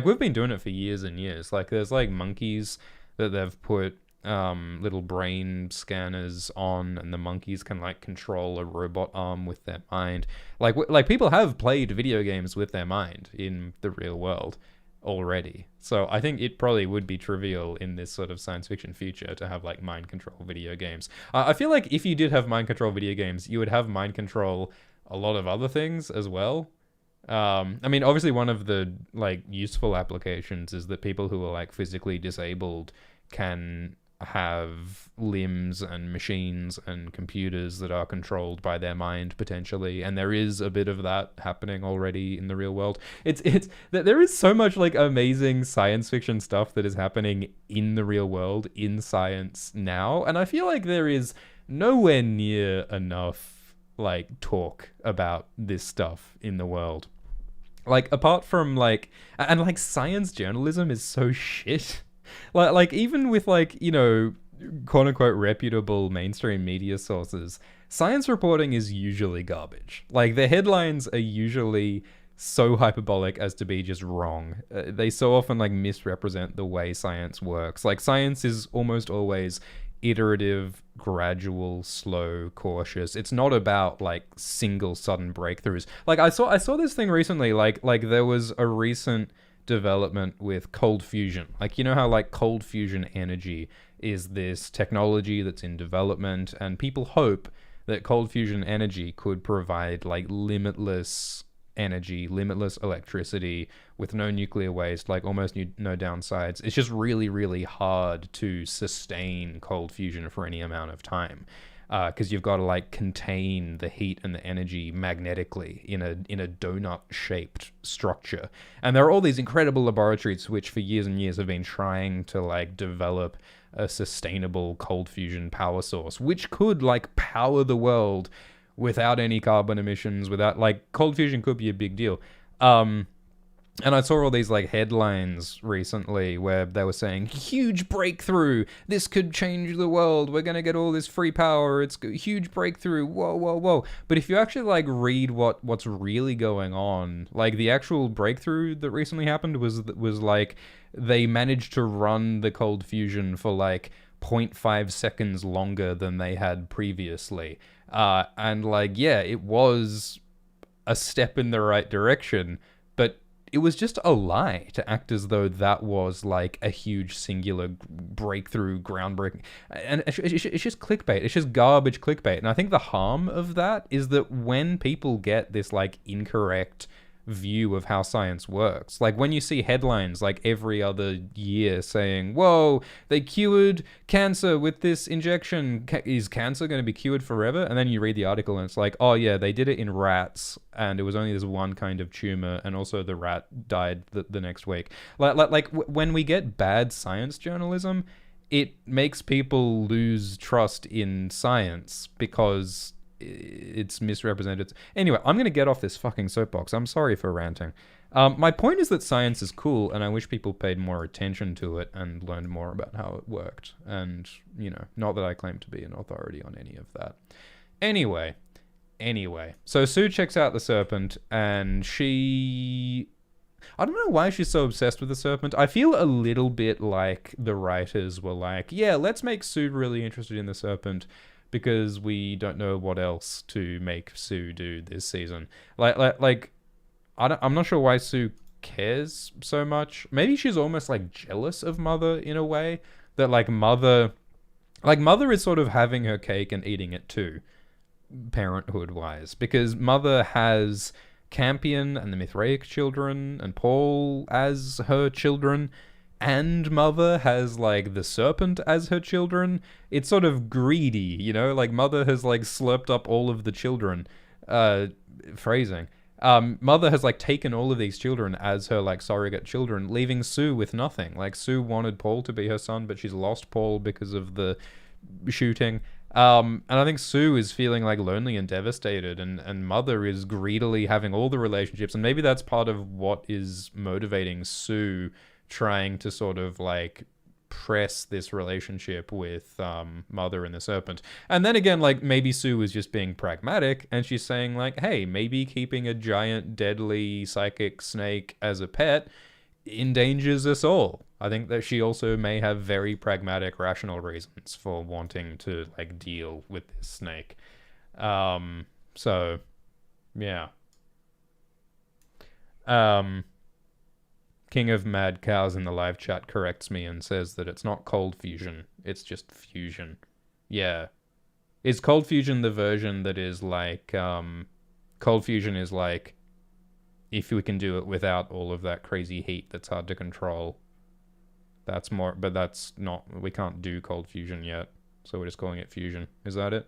we've been doing it for years and years. Like there's like monkeys that they've put little brain scanners on, and the monkeys can like control a robot arm with their mind. Like people have played video games with their mind in the real world already. So I think it probably would be trivial in this sort of science fiction future to have like mind control video games. I feel like if you did have mind control video games, you would have mind control a lot of other things as well. I mean, obviously one of the like useful applications is that people who are like physically disabled can have limbs and machines and computers that are controlled by their mind potentially, and there is a bit of that happening already in the real world. It's there is so much like amazing science fiction stuff that is happening in the real world in science now, and I feel like there is nowhere near enough like talk about this stuff in the world. Like apart from like, and like science journalism is so shit. Like even with like, you know, quote unquote reputable mainstream media sources, science reporting is usually garbage. Like the headlines are usually so hyperbolic as to be just wrong. They so often like misrepresent the way science works. Like science is almost always iterative, gradual, slow, cautious. It's not about like single sudden breakthroughs. Like I saw this thing recently, like there was a recent development with cold fusion. Like, you know how like cold fusion energy is this technology that's in development, and people hope that cold fusion energy could provide like limitless energy, limitless electricity with no nuclear waste, like almost no downsides. It's just really, really hard to sustain cold fusion for any amount of time, because you've got to like contain the heat and the energy magnetically in a donut shaped structure. And there are all these incredible laboratories which for years and years have been trying to like develop a sustainable cold fusion power source which could like power the world without any carbon emissions, without like cold fusion could be a big deal. And I saw all these like headlines recently where they were saying, huge breakthrough, this could change the world, we're going to get all this free power, it's a huge breakthrough, whoa, whoa, whoa. But if you actually like read what's really going on, like the actual breakthrough that recently happened was like they managed to run the cold fusion for like 0.5 seconds longer than they had previously. And like, yeah, it was a step in the right direction, but it was just a lie to act as though that was like a huge singular breakthrough, groundbreaking. And it's just clickbait. It's just garbage clickbait. And I think the harm of that is that when people get this like incorrect view of how science works, like when you see headlines like every other year saying, whoa, they cured cancer with this injection, is cancer going to be cured forever? And then you read the article and it's like, oh yeah, they did it in rats and it was only this one kind of tumor, and also the rat died the next week. When we get bad science journalism, it makes people lose trust in science because it's misrepresented. Anyway, I'm going to get off this fucking soapbox. I'm sorry for ranting. My point is that science is cool, and I wish people paid more attention to it and learned more about how it worked. And, you know, not that I claim to be an authority on any of that. Anyway, so Sue checks out the serpent, and I don't know why she's so obsessed with the serpent. I feel a little bit like the writers were like, yeah, let's make Sue really interested in the serpent, because we don't know what else to make Sue do this season. I'm not sure why Sue cares so much. Maybe she's almost like jealous of Mother in a way, that like Mother is sort of having her cake and eating it too, parenthood wise, because Mother has Campion and the Mithraic children, and Paul as her children, and Mother has like the serpent as her children. It's sort of greedy, you know, like Mother has like slurped up all of the children. Phrasing. Mother has like taken all of these children as her like surrogate children, leaving Sue with nothing. Like Sue wanted Paul to be her son, but she's lost Paul because of the shooting. And I think Sue is feeling like lonely and devastated, and Mother is greedily having all the relationships, and maybe that's part of what is motivating Sue trying to sort of like press this relationship with Mother and the serpent. And then again, like maybe Sue is just being pragmatic and she's saying like, hey, maybe keeping a giant deadly psychic snake as a pet endangers us all. I think that she also may have very pragmatic, rational reasons for wanting to like deal with this snake. So yeah. King of Mad Cows in the live chat corrects me and says that it's not cold fusion, it's just fusion. Yeah. Is cold fusion the version that is like, cold fusion is like, if we can do it without all of that crazy heat that's hard to control. That's more, but that's not, we can't do cold fusion yet, so we're just calling it fusion. Is that it?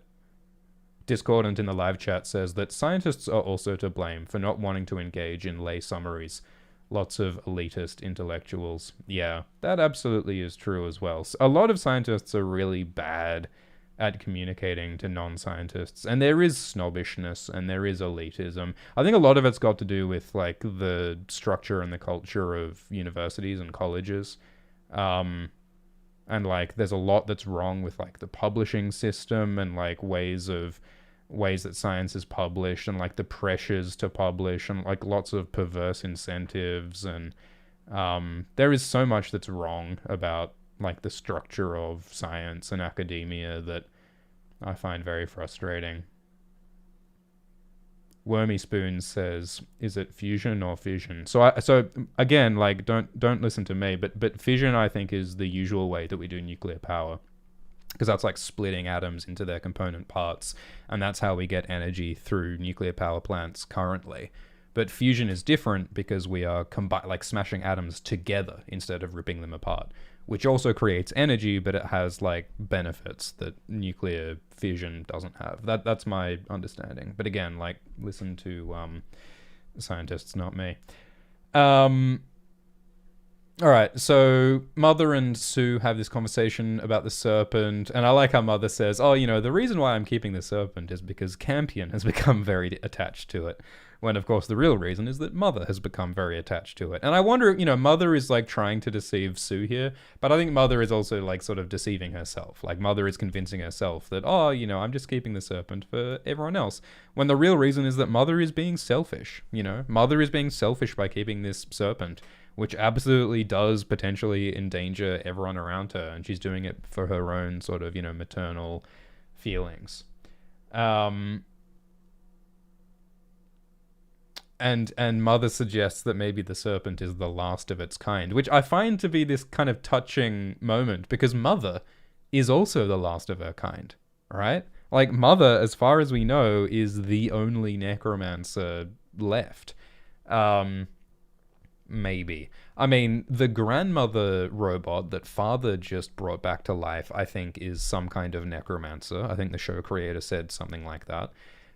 Discordant in the live chat says that scientists are also to blame for not wanting to engage in lay summaries. Lots of elitist intellectuals. Yeah, that absolutely is true as well. A lot of scientists are really bad at communicating to non-scientists, and there is snobbishness and there is elitism. I think a lot of it's got to do with like the structure and the culture of universities and colleges. And like there's a lot that's wrong with like the publishing system and like ways that science is published, and like the pressures to publish, and like lots of perverse incentives, and there is so much that's wrong about like the structure of science and academia that I find very frustrating. Wormy Spoon says, is it fusion or fission? So again, like don't listen to me, but fission I think is the usual way that we do nuclear power, because that's like splitting atoms into their component parts, and that's how we get energy through nuclear power plants currently. But fusion is different because we are like smashing atoms together instead of ripping them apart, which also creates energy, but it has like benefits that nuclear fission doesn't have. That's my understanding. But again, like listen to scientists, not me. All right, so Mother and Sue have this conversation about the serpent, and I like how Mother says, oh, you know, the reason why I'm keeping the serpent is because Campion has become very attached to it, when of course the real reason is that Mother has become very attached to it. And I wonder, you know, Mother is like trying to deceive Sue here, but I think Mother is also like sort of deceiving herself. Like Mother is convincing herself that, oh, you know, I'm just keeping the serpent for everyone else, when the real reason is that Mother is being selfish, you know? Mother is being selfish by keeping this serpent, which absolutely does potentially endanger everyone around her, and she's doing it for her own sort of, you know, maternal feelings. And Mother suggests that maybe the serpent is the last of its kind, which I find to be this kind of touching moment, because Mother is also the last of her kind, right? Like Mother, as far as we know, is the only necromancer left. Maybe. I mean, the grandmother robot that Father just brought back to life, I think, is some kind of necromancer. I think the show creator said something like that.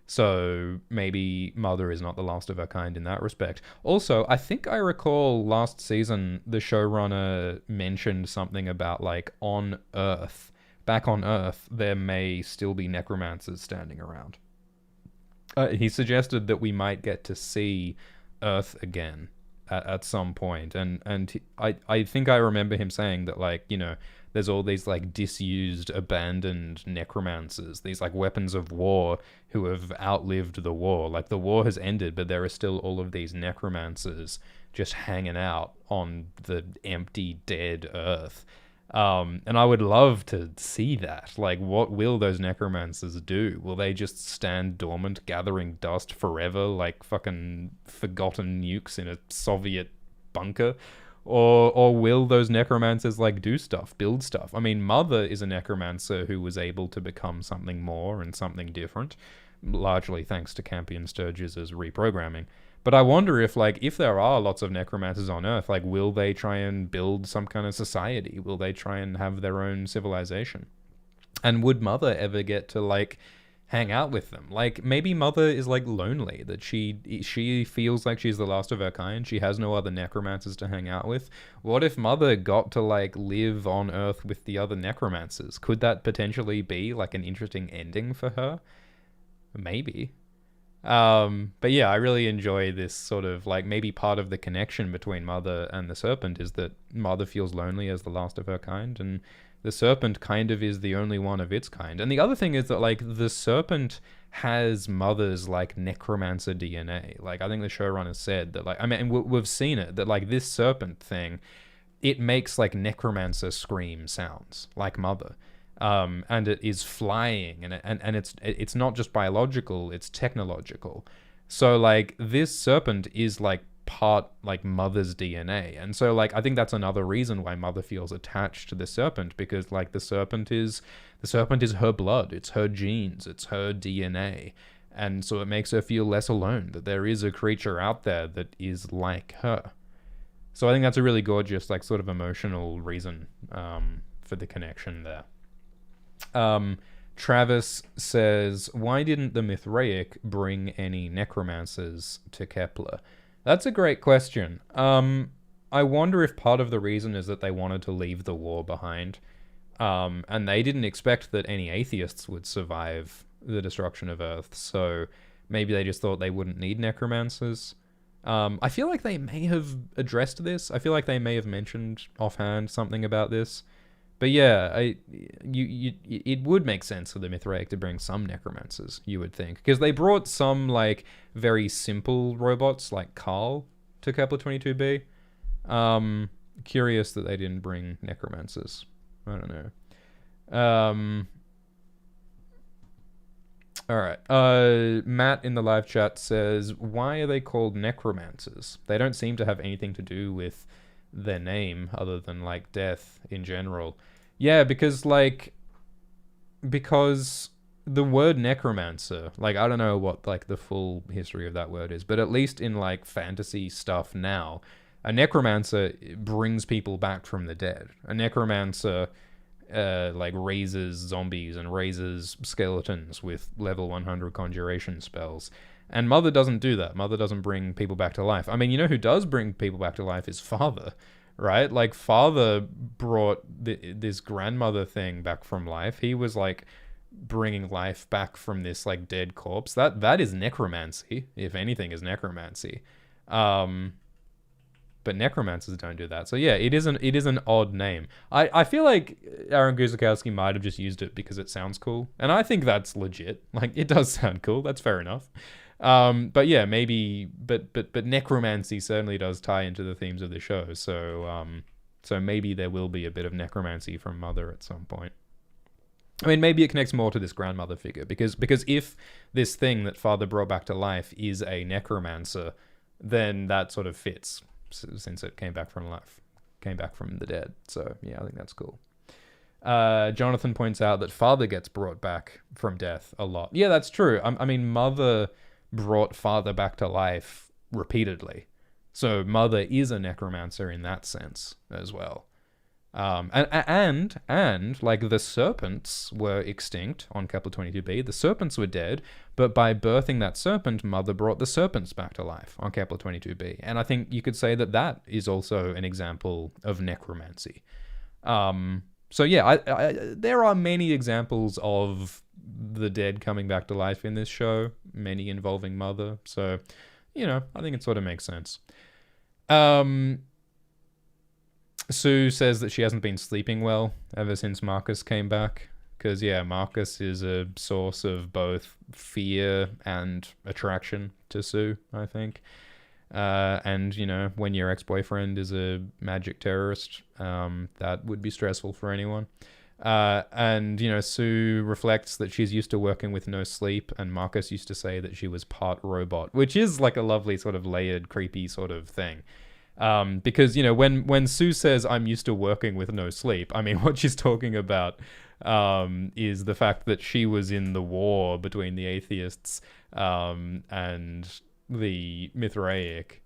So maybe Mother is not the last of her kind in that respect. Also, I think I recall last season the showrunner mentioned something about like on Earth, back on Earth, there may still be necromancers standing around. He suggested that we might get to see Earth again at some point, and I think I remember him saying that, like, you know, there's all these like disused, abandoned necromancers, these like weapons of war who have outlived the war. Like the war has ended, but there are still all of these necromancers just hanging out on the empty, dead Earth. And I would love to see that. Like, what will those necromancers do? Will they just stand dormant, gathering dust forever, like fucking forgotten nukes in a Soviet bunker? Or will those necromancers, like, do stuff, build stuff? I mean, Mother is a necromancer who was able to become something more and something different, largely thanks to Campion Sturgis's reprogramming. But I wonder if, like, if there are lots of necromancers on Earth, like, will they try and build some kind of society? Will they try and have their own civilization? And would Mother ever get to, like, hang out with them? Like, maybe Mother is, like, lonely, that she feels like she's the last of her kind. She has no other necromancers to hang out with. What if Mother got to, like, live on Earth with the other necromancers? Could that potentially be, like, an interesting ending for her? Maybe. But yeah, I really enjoy this sort of, like, maybe part of the connection between Mother and the serpent is that Mother feels lonely as the last of her kind, and the serpent kind of is the only one of its kind. And the other thing is that, like, the serpent has Mother's, like, necromancer DNA. Like, I think the showrunner said that, like, I mean, we've seen it, that, like, this serpent thing, it makes, like, necromancer scream sounds, like Mother. And it is flying, and it's not just biological, it's technological. So, like, this serpent is, like, part, like, Mother's DNA. And so, like, I think that's another reason why Mother feels attached to the serpent, because, like, the serpent is her blood, it's her genes, it's her DNA. And so it makes her feel less alone, that there is a creature out there that is like her. So I think that's a really gorgeous, like, sort of emotional reason for the connection there. Travis says, why didn't the Mithraic bring any necromancers to Kepler? That's a great question. I wonder if part of the reason is that they wanted to leave the war behind. And they didn't expect that any atheists would survive the destruction of Earth, so maybe they just thought they wouldn't need necromancers. I feel like they may have addressed this. I feel like they may have mentioned offhand something about this. But yeah, it would make sense for the Mithraic to bring some necromancers, you would think. Because they brought some, like, very simple robots, like Carl, to Kepler 22b. Curious that they didn't bring necromancers. I don't know. Alright. Matt in the live chat says, why are they called necromancers? They don't seem to have anything to do with their name other than, like, death in general. Yeah, because the word necromancer, like, I don't know what, like, the full history of that word is, but at least in, like, fantasy stuff now, a necromancer brings people back from the dead. A necromancer like, raises zombies and raises skeletons with level 100 conjuration spells. And Mother doesn't do that. Mother doesn't bring people back to life. I mean, you know who does bring people back to life is Father, right? Like, Father brought this grandmother thing back from life. He was, like, bringing life back from this, like, dead corpse. That is necromancy, if anything is necromancy. But necromancers don't do that. So yeah, it is an odd name. I feel like Aaron Guzikowski might have just used it because it sounds cool. And I think that's legit. Like, it does sound cool. That's fair enough. But yeah, maybe, but necromancy certainly does tie into the themes of the show. So maybe there will be a bit of necromancy from Mother at some point. I mean, maybe it connects more to this grandmother figure, because if this thing that Father brought back to life is a necromancer, then that sort of fits, since it came back from life, came back from the dead. So yeah, I think that's cool. Jonathan points out that Father gets brought back from death a lot. Yeah, that's true. I mean, Mother brought Father back to life repeatedly. So Mother is a necromancer in that sense as well. And like, the serpents were extinct on Kepler 22b. The serpents were dead, but by birthing that serpent, Mother brought the serpents back to life on Kepler 22b. And I think you could say that is also an example of necromancy. So yeah, there are many examples of the dead coming back to life in this show, many involving Mother. So, you know, I think it sort of makes sense. Sue says that she hasn't been sleeping well ever since Marcus came back. Because, yeah, Marcus is a source of both fear and attraction to Sue, I think. And, you know, when your ex-boyfriend is a magic terrorist, that would be stressful for anyone. And, you know, Sue reflects that she's used to working with no sleep, and Marcus used to say that she was part robot, which is like a lovely sort of layered, creepy sort of thing. Because, you know, when Sue says, I'm used to working with no sleep, I mean, what she's talking about is the fact that she was in the war between the atheists and the Mithraic,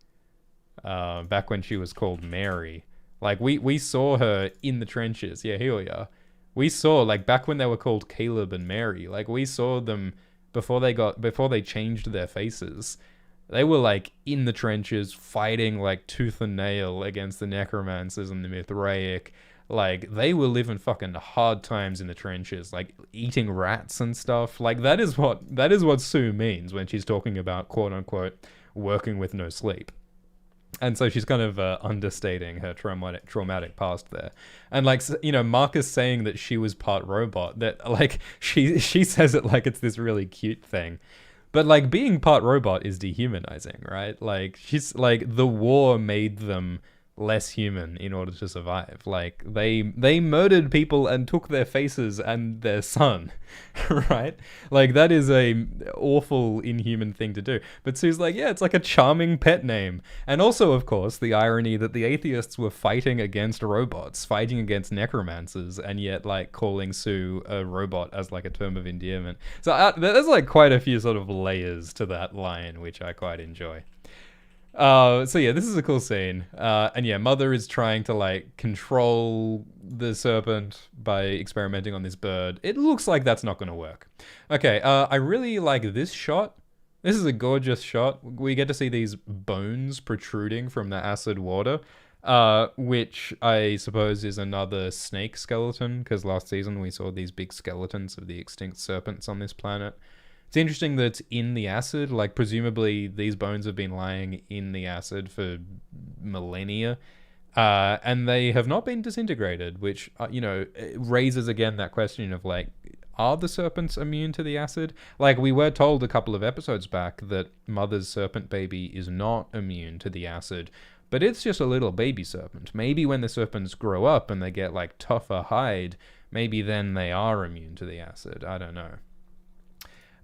back when she was called Mary. Like we saw her in the trenches. Yeah, here we are. We saw, like, back when they were called Caleb and Mary. Like, we saw them before they changed their faces. They were, like, in the trenches fighting like tooth and nail against the necromancers and the Mithraic. Like, they were living fucking hard times in the trenches, like eating rats and stuff. Like, that is what Sue means when she's talking about, quote unquote, working with no sleep. And so she's kind of understating her traumatic past there. And, like, Marcus saying that she was part robot, that, like, she says it like it's this really cute thing. But, like, being part robot is dehumanizing, right? Like, she's like, the war made them less human in order to survive. Like, they murdered people and took their faces and their son, right? Like, that is a awful, inhuman thing to do. But Sue's like, yeah, it's like a charming pet name. And also, of course, the irony that the atheists were fighting against robots, fighting against necromancers, and yet, like, calling Sue a robot as, like, a term of endearment. So there's, like, quite a few sort of layers to that line, which I quite enjoy. So yeah, this is a cool scene. And yeah, Mother is trying to, like, control the serpent by experimenting on this bird. It looks like that's not going to work. Okay, I really like this shot. This is a gorgeous shot. We get to see these bones protruding from the acid water, which I suppose is another snake skeleton, because last season we saw these big skeletons of the extinct serpents on this planet. It's interesting that it's in the acid. Like, presumably these bones have been lying in the acid for millennia, and they have not been disintegrated, which, raises again that question of, like, are the serpents immune to the acid? Like, we were told a couple of episodes back that Mother's serpent baby is not immune to the acid, but it's just a little baby serpent. Maybe when the serpents grow up and they get, like, tougher hide, maybe then they are immune to the acid. I don't know.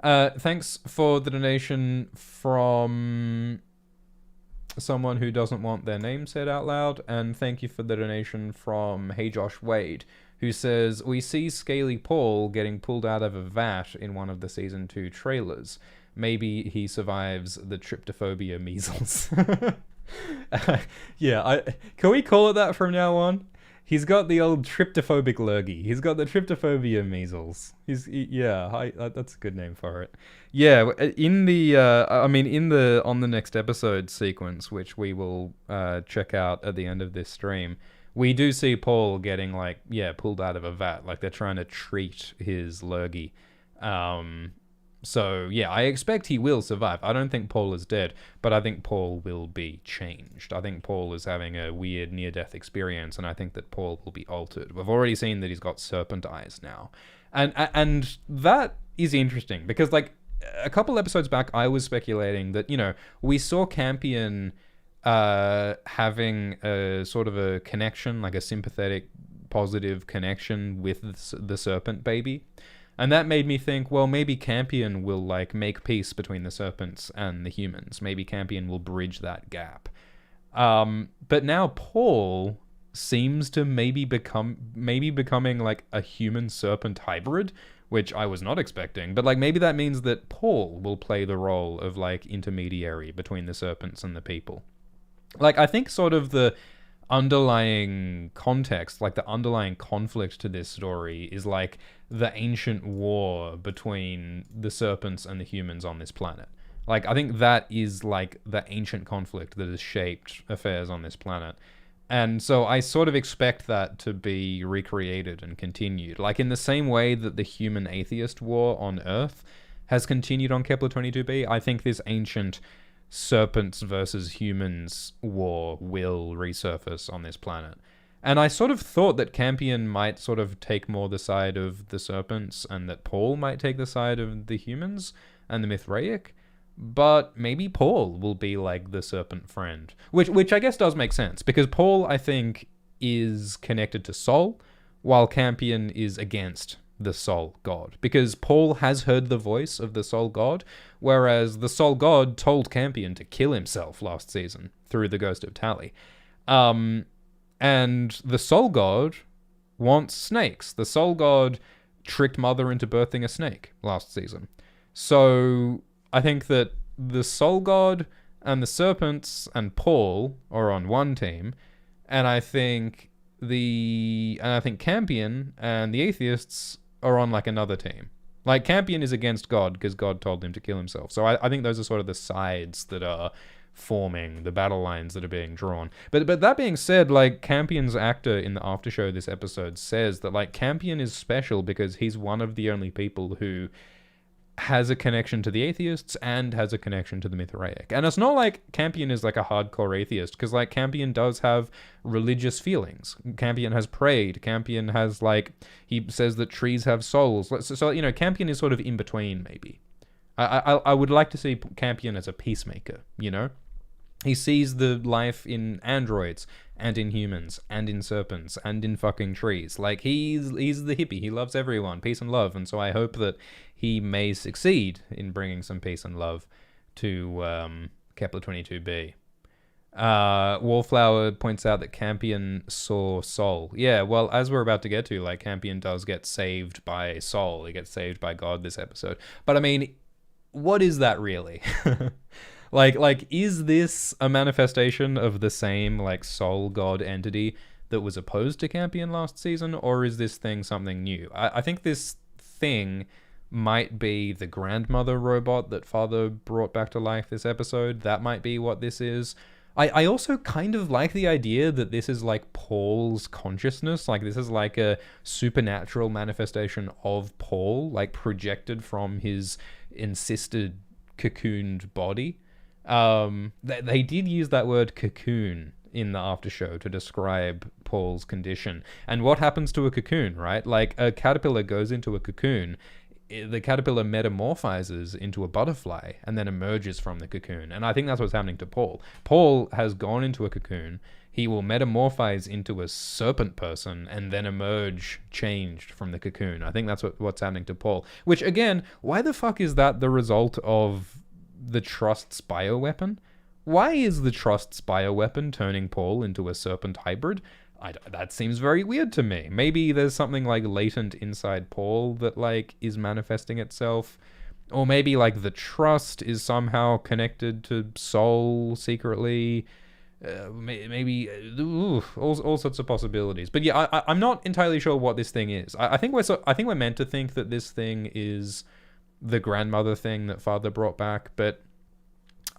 Thanks for the donation from someone who doesn't want their name said out loud, and thank you for the donation from Hey Josh Wade, who says, we see Scaly Paul getting pulled out of a vat in one of the season 2 trailers. Maybe he survives the tryptophobia measles. Yeah, can we call it that from now on? He's got the old tryptophobic lurgy. He's got the tryptophobia measles. That's a good name for it. Yeah, on the next episode sequence, which we will check out at the end of this stream, we do see Paul getting, like, pulled out of a vat. Like, they're trying to treat his lurgy. So, yeah, I expect he will survive. I don't think Paul is dead, but I think Paul will be changed. I think Paul is having a weird near-death experience, and I think that Paul will be altered. We've already seen that he's got serpent eyes now. And that is interesting, because, like, a couple episodes back, I was speculating that, we saw Campion having a sort of a connection, like a sympathetic, positive connection with the serpent baby. And that made me think, well, maybe Campion will, like, make peace between the serpents and the humans. Maybe Campion will bridge that gap. But now Paul seems to maybe becoming, like, a human-serpent hybrid, which I was not expecting. But, like, maybe that means that Paul will play the role of, like, intermediary between the serpents and the people. Like, I think sort of the underlying context, like the underlying conflict to this story, is like the ancient war between the serpents and the humans on this planet. Like, I think that is like the ancient conflict that has shaped affairs on this planet. And so I sort of expect that to be recreated and continued. Like, in the same way that the human atheist war on Earth has continued on Kepler 22b, I think this ancient serpents versus humans war will resurface on this planet. And I sort of thought that Campion might sort of take more the side of the serpents, and that Paul might take the side of the humans and the Mithraic. But maybe Paul will be like the serpent friend, which I guess does make sense, because Paul, I think, is connected to Sol, while Campion is against the Sol God, because Paul has heard the voice of the Sol God, whereas the Sol God told Campion to kill himself last season through the ghost of Tally. And the Sol God wants snakes. The Sol God tricked Mother into birthing a snake last season. So I think that the Soul God and the Serpents and Paul are on one team, and I think Campion and the Atheists are on like another team. Like Campion is against God because God told him to kill himself. So I think those are sort of the sides that are forming, the battle lines that are being drawn. But that being said, like Campion's actor in the after show this episode says that like Campion is special because he's one of the only people who has a connection to the atheists and has a connection to the Mithraic. And it's not like Campion is like a hardcore atheist, because like Campion does have religious feelings. Campion has prayed. Campion has like, he says that trees have souls. So you know, Campion is sort of in between maybe. I would like to see Campion as a peacemaker, you know? He sees the life in androids and in humans and in serpents and in fucking trees. Like he's the hippie. He loves everyone, peace and love. And so I hope that he may succeed in bringing some peace and love to Kepler 22b. Wallflower points out that Campion saw Sol. Yeah, well, as we're about to get to, like Campion does get saved by Sol. He gets saved by God this episode. But I mean, what is that really? Like, is this a manifestation of the same, like, soul god entity that was opposed to Campion last season, or is this thing something new? I think this thing might be the grandmother robot that Father brought back to life this episode. That might be what this is. I also kind of like the idea that this is, like, Paul's consciousness. Like, this is, like, a supernatural manifestation of Paul, like, projected from his encysted, cocooned body. They did use that word cocoon in the after show to describe Paul's condition. And what happens to a cocoon, right? Like a caterpillar goes into a cocoon, the caterpillar metamorphizes into a butterfly and then emerges from the cocoon. And I think that's what's happening to Paul. Paul has gone into a cocoon. He will metamorphise into a serpent person and then emerge changed from the cocoon. I think that's what's happening to Paul. Which, again, why the fuck is that the result of the Trust's bioweapon? Why is the Trust's bioweapon turning Paul into a serpent hybrid? That seems very weird to me. Maybe there's something like latent inside Paul that like is manifesting itself. Or maybe like the Trust is somehow connected to Soul secretly. Maybe all sorts of possibilities. But yeah, I'm not entirely sure what this thing is. I think we're meant to think that this thing is the grandmother thing that Father brought back, but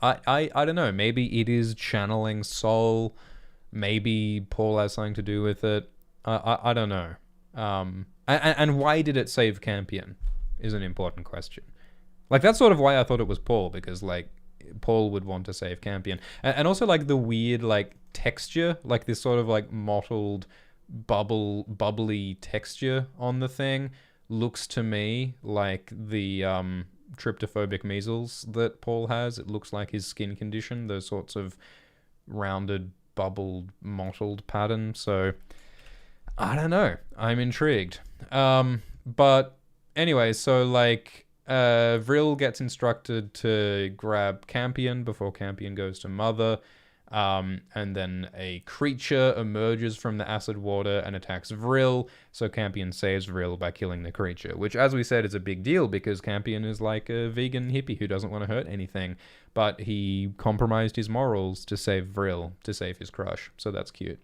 I don't know. Maybe it is channeling Soul. Maybe Paul has something to do with it. I don't know. And why did it save Campion is an important question. Like, that's sort of why I thought it was Paul, because like Paul would want to save Campion. And also like the weird like texture, like this sort of like mottled bubbly texture on the thing looks to me like the tryptophobic measles that Paul has. It looks like his skin condition, those sorts of rounded, bubbled, mottled pattern. So I don't know. I'm intrigued. But anyway, so like Vril gets instructed to grab Campion before Campion goes to Mother. And then a creature emerges from the acid water and attacks Vril, so Campion saves Vril by killing the creature, which, as we said, is a big deal because Campion is like a vegan hippie who doesn't want to hurt anything, but he compromised his morals to save Vril, to save his crush, so that's cute.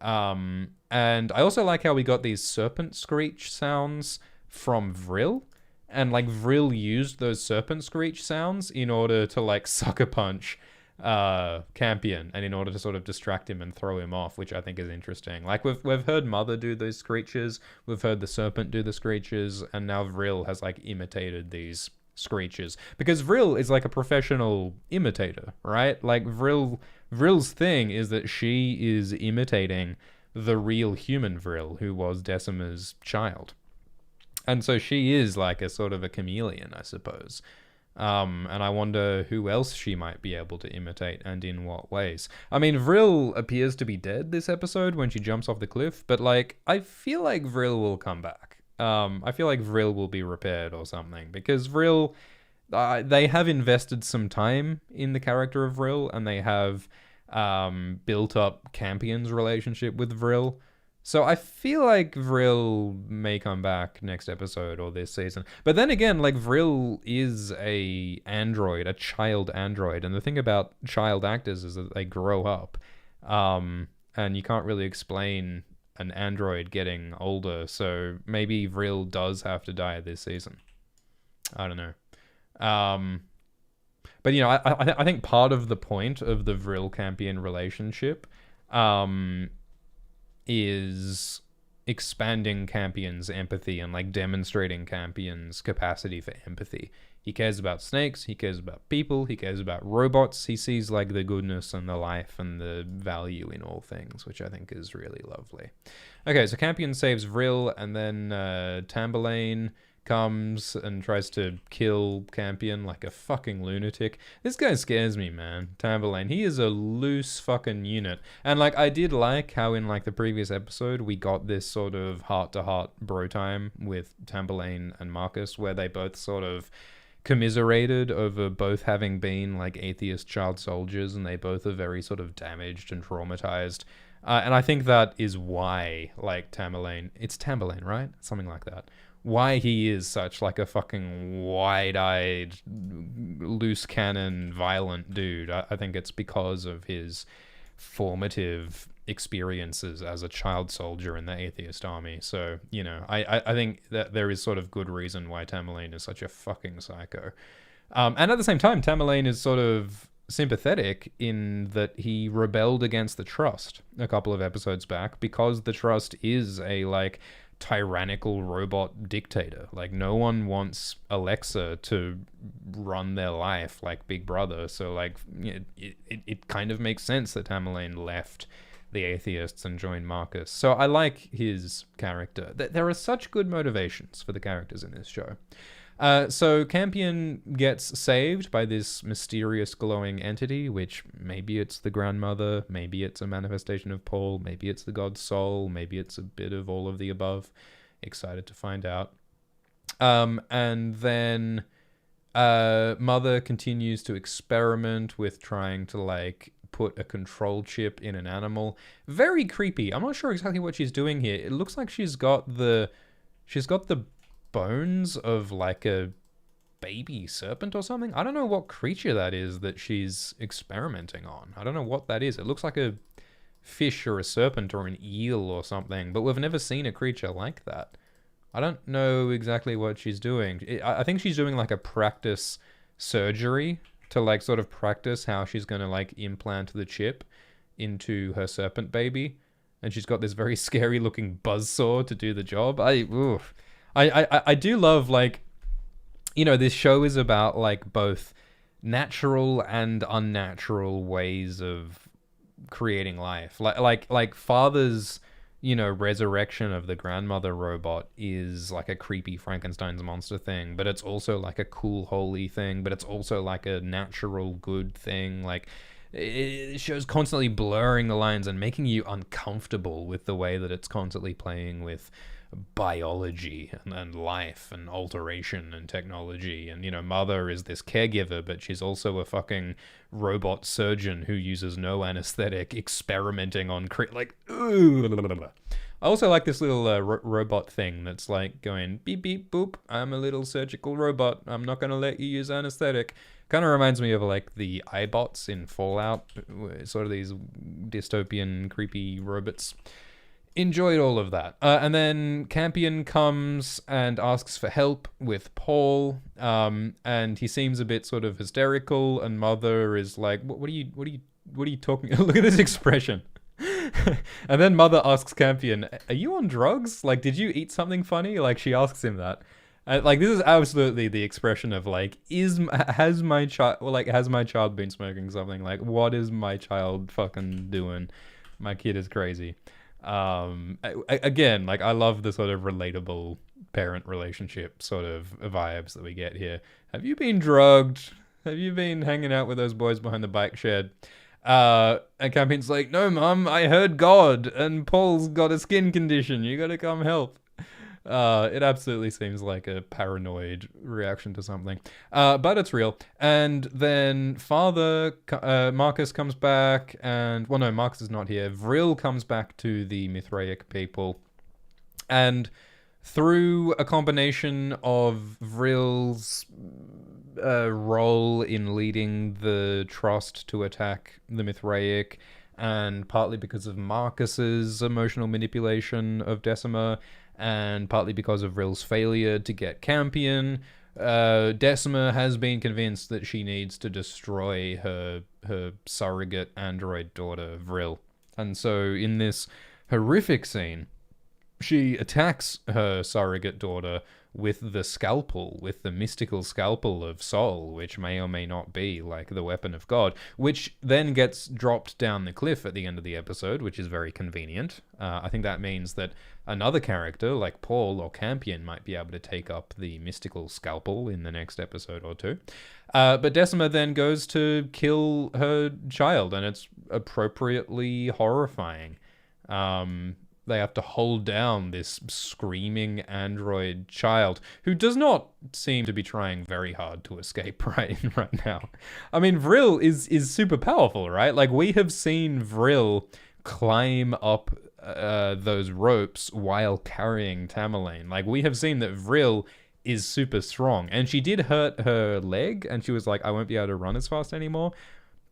And I also like how we got these serpent screech sounds from Vril, and like Vril used those serpent screech sounds in order to like sucker punch Campion, and in order to sort of distract him and throw him off, which I think is interesting. Like we've heard Mother do those screeches, we've heard the serpent do the screeches, and now Vril has like imitated these screeches because Vril is like a professional imitator, right? Like Vril's thing is that she is imitating the real human Vril, who was Decima's child, and so she is like a sort of a chameleon, I suppose. And I wonder who else she might be able to imitate and in what ways. I mean, Vril appears to be dead this episode when she jumps off the cliff, but like, I feel like Vril will come back. I feel like Vril will be repaired or something, because Vril, they have invested some time in the character of Vril, and they have built up Campion's relationship with Vril. So I feel like Vril may come back next episode or this season. But then again, like Vril is a android, a child android, and the thing about child actors is that they grow up, and you can't really explain an android getting older. So maybe Vril does have to die this season. I don't know. But I think part of the point of the Vril Campion relationship, is expanding Campion's empathy and like demonstrating Campion's capacity for empathy. He cares about snakes, he cares about people, he cares about robots. He sees like the goodness and the life and the value in all things, which I think is really lovely. Okay, so Campion saves Vril, and then Tamburlaine comes and tries to kill Campion like a fucking lunatic. This guy scares me, man. Tamburlaine. He is a loose fucking unit. And like, I did like how in like the previous episode we got this sort of heart-to-heart bro time with Tamburlaine and Marcus, where they both sort of commiserated over both having been like atheist child soldiers, and they both are very sort of damaged and traumatized. And I think that is why, like, Tamburlaine, it's Tamburlaine, right? Something like that. Why he is such like a fucking wide-eyed, loose cannon, violent dude. I think it's because of his formative experiences as a child soldier in the atheist army. So, I think that there is sort of good reason why Tamburlaine is such a fucking psycho. And at the same time, Tamburlaine is sort of sympathetic in that he rebelled against the Trust a couple of episodes back, because the Trust is a like tyrannical robot dictator. Like, no one wants Alexa to run their life like Big Brother. So like it kind of makes sense that Tamburlaine left the atheists and joined Marcus. So I like his character. There are such good motivations for the characters in this show. So Campion gets saved by this mysterious glowing entity, which maybe it's the grandmother, maybe it's a manifestation of Paul, maybe it's the god's soul, maybe it's a bit of all of the above. Excited to find out. And then Mother continues to experiment with trying to like put a control chip in an animal. Very creepy. I'm not sure exactly what she's doing here. It looks like she's got the bones of like a baby serpent or something. I don't know what creature that is that she's experimenting on. I don't know what that is. It looks like a fish or a serpent or an eel or something, but we've never seen a creature like that. I don't know exactly what she's doing. I think she's doing like a practice surgery to like sort of practice how she's going to like implant the chip into her serpent baby. And she's got this very scary looking buzzsaw to do the job. I do love, like, this show is about like both natural and unnatural ways of creating life. Like Father's, resurrection of the grandmother robot is like a creepy Frankenstein's monster thing, but it's also like a cool, holy thing, but it's also like a natural good thing. Like, it shows constantly blurring the lines and making you uncomfortable with the way that it's constantly playing with biology and life and alteration and technology. And Mother is this caregiver, but she's also a fucking robot surgeon who uses no anesthetic, experimenting on like I also like this little robot thing that's like going beep beep boop, I'm a little surgical robot, I'm not gonna let you use anesthetic. Kind of reminds me of like the iBots in Fallout, sort of these dystopian creepy robots. Enjoyed all of that. And then Campion comes and asks for help with Paul. And he seems a bit sort of hysterical, and Mother is like, what are you talking? Look at this expression. And then Mother asks Campion, are you on drugs? Like, did you eat something funny? Like, she asks him that. Like, this is absolutely the expression of like, has my child been smoking something? Like, what is my child fucking doing? My kid is crazy. Again, like, I love the sort of relatable parent relationship sort of vibes that we get here. Have you been drugged? Have you been hanging out with those boys behind the bike shed? And Campion's like, no, Mum, I heard God, and Paul's got a skin condition. You gotta come help. It absolutely seems like a paranoid reaction to something. But it's real. And then Marcus comes back, and well, no, Marcus is not here. Vril comes back to the Mithraic people, and through a combination of Vril's role in leading the Trust to attack the Mithraic, and partly because of Marcus's emotional manipulation of Decima, and partly because of Vril's failure to get Campion, Decima has been convinced that she needs to destroy her surrogate android daughter, Vril. And so in this horrific scene, she attacks her surrogate daughter with the scalpel, with the mystical scalpel of Sol, which may or may not be like the weapon of God, which then gets dropped down the cliff at the end of the episode, which is very convenient. I think that means that another character, like Paul or Campion, might be able to take up the mystical scalpel in the next episode or two. But Decima then goes to kill her child, and it's appropriately horrifying. They have to hold down this screaming android child who does not seem to be trying very hard to escape right now. I mean, Vril is super powerful, right? Like, we have seen Vril climb up those ropes while carrying Tamerlane. Like, we have seen that Vril is super strong, and she did hurt her leg, and she was like, I won't be able to run as fast anymore.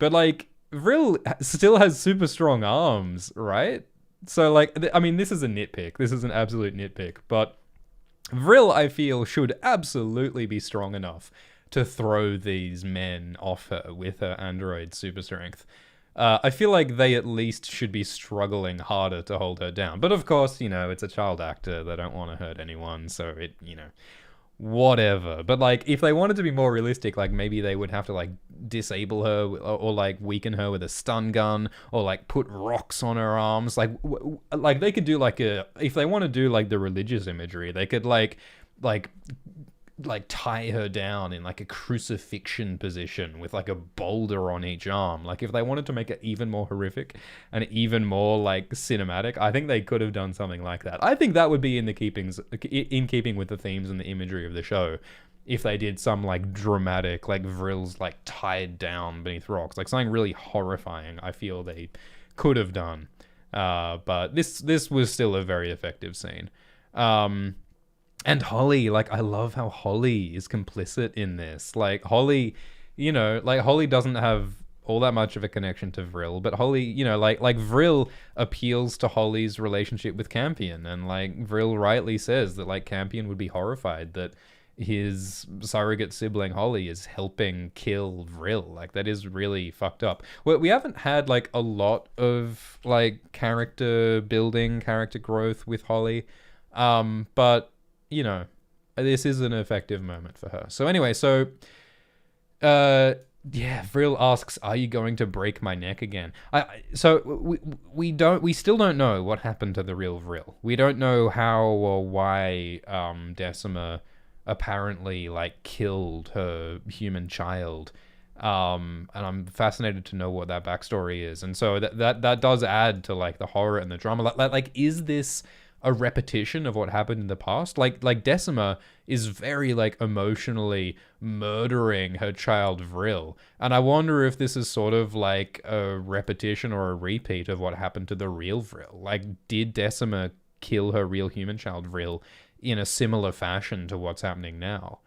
But like, Vril still has super strong arms, right? So, like, I mean, this is a nitpick. This is an absolute nitpick. But Vril, I feel, should absolutely be strong enough to throw these men off her with her android super strength. I feel like they at least should be struggling harder to hold her down. But of course, you know, it's a child actor. They don't want to hurt anyone. So it, you know, whatever. But like, if they wanted to be more realistic, like maybe they would have to like disable her, or like weaken her with a stun gun, or like put rocks on her arms. Like like they could do like if they want to do like the religious imagery, they could like tie her down in like a crucifixion position with like a boulder on each arm. Like, if they wanted to make it even more horrific and even more like cinematic, I think they could have done something like that. I think that would be in keeping with the themes and the imagery of the show, if they did some like dramatic, like Vril's like tied down beneath rocks, like something really horrifying. I feel they could have done, but this was still a very effective scene. And Holly, like, I love how Holly is complicit in this. Like, Holly, you know, like, Holly doesn't have all that much of a connection to Vril, but Holly, you know, like Vril appeals to Holly's relationship with Campion, and like Vril rightly says that like Campion would be horrified that his surrogate sibling Holly is helping kill Vril. Like, that is really fucked up. We haven't had like a lot of like character building, character growth with Holly, but you know, this is an effective moment for her. So anyway, yeah, Vril asks, "Are you going to break my neck again?" We still don't know what happened to the real Vril. We don't know how or why Decima apparently like killed her human child. And I'm fascinated to know what that backstory is. And so that does add to like the horror and the drama. Like is this a repetition of what happened in the past? Like Decima is very like emotionally murdering her child Vril, and I wonder if this is sort of like a repetition or a repeat of what happened to the real Vril. Like, did Decima kill her real human child Vril in a similar fashion to what's happening now?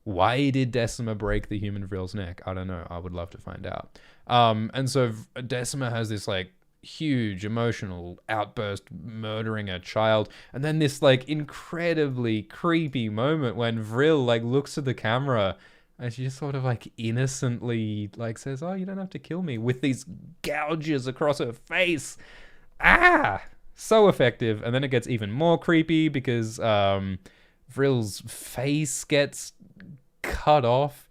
Why did Decima break the human Vril's neck? I don't know. I would love to find out. And so Decima has this like huge emotional outburst murdering a child, and then this like incredibly creepy moment when Vril like looks at the camera and she just sort of like innocently like says, "Oh, you don't have to kill me," with these gouges across her face. So effective. And then it gets even more creepy because Vril's face gets cut off.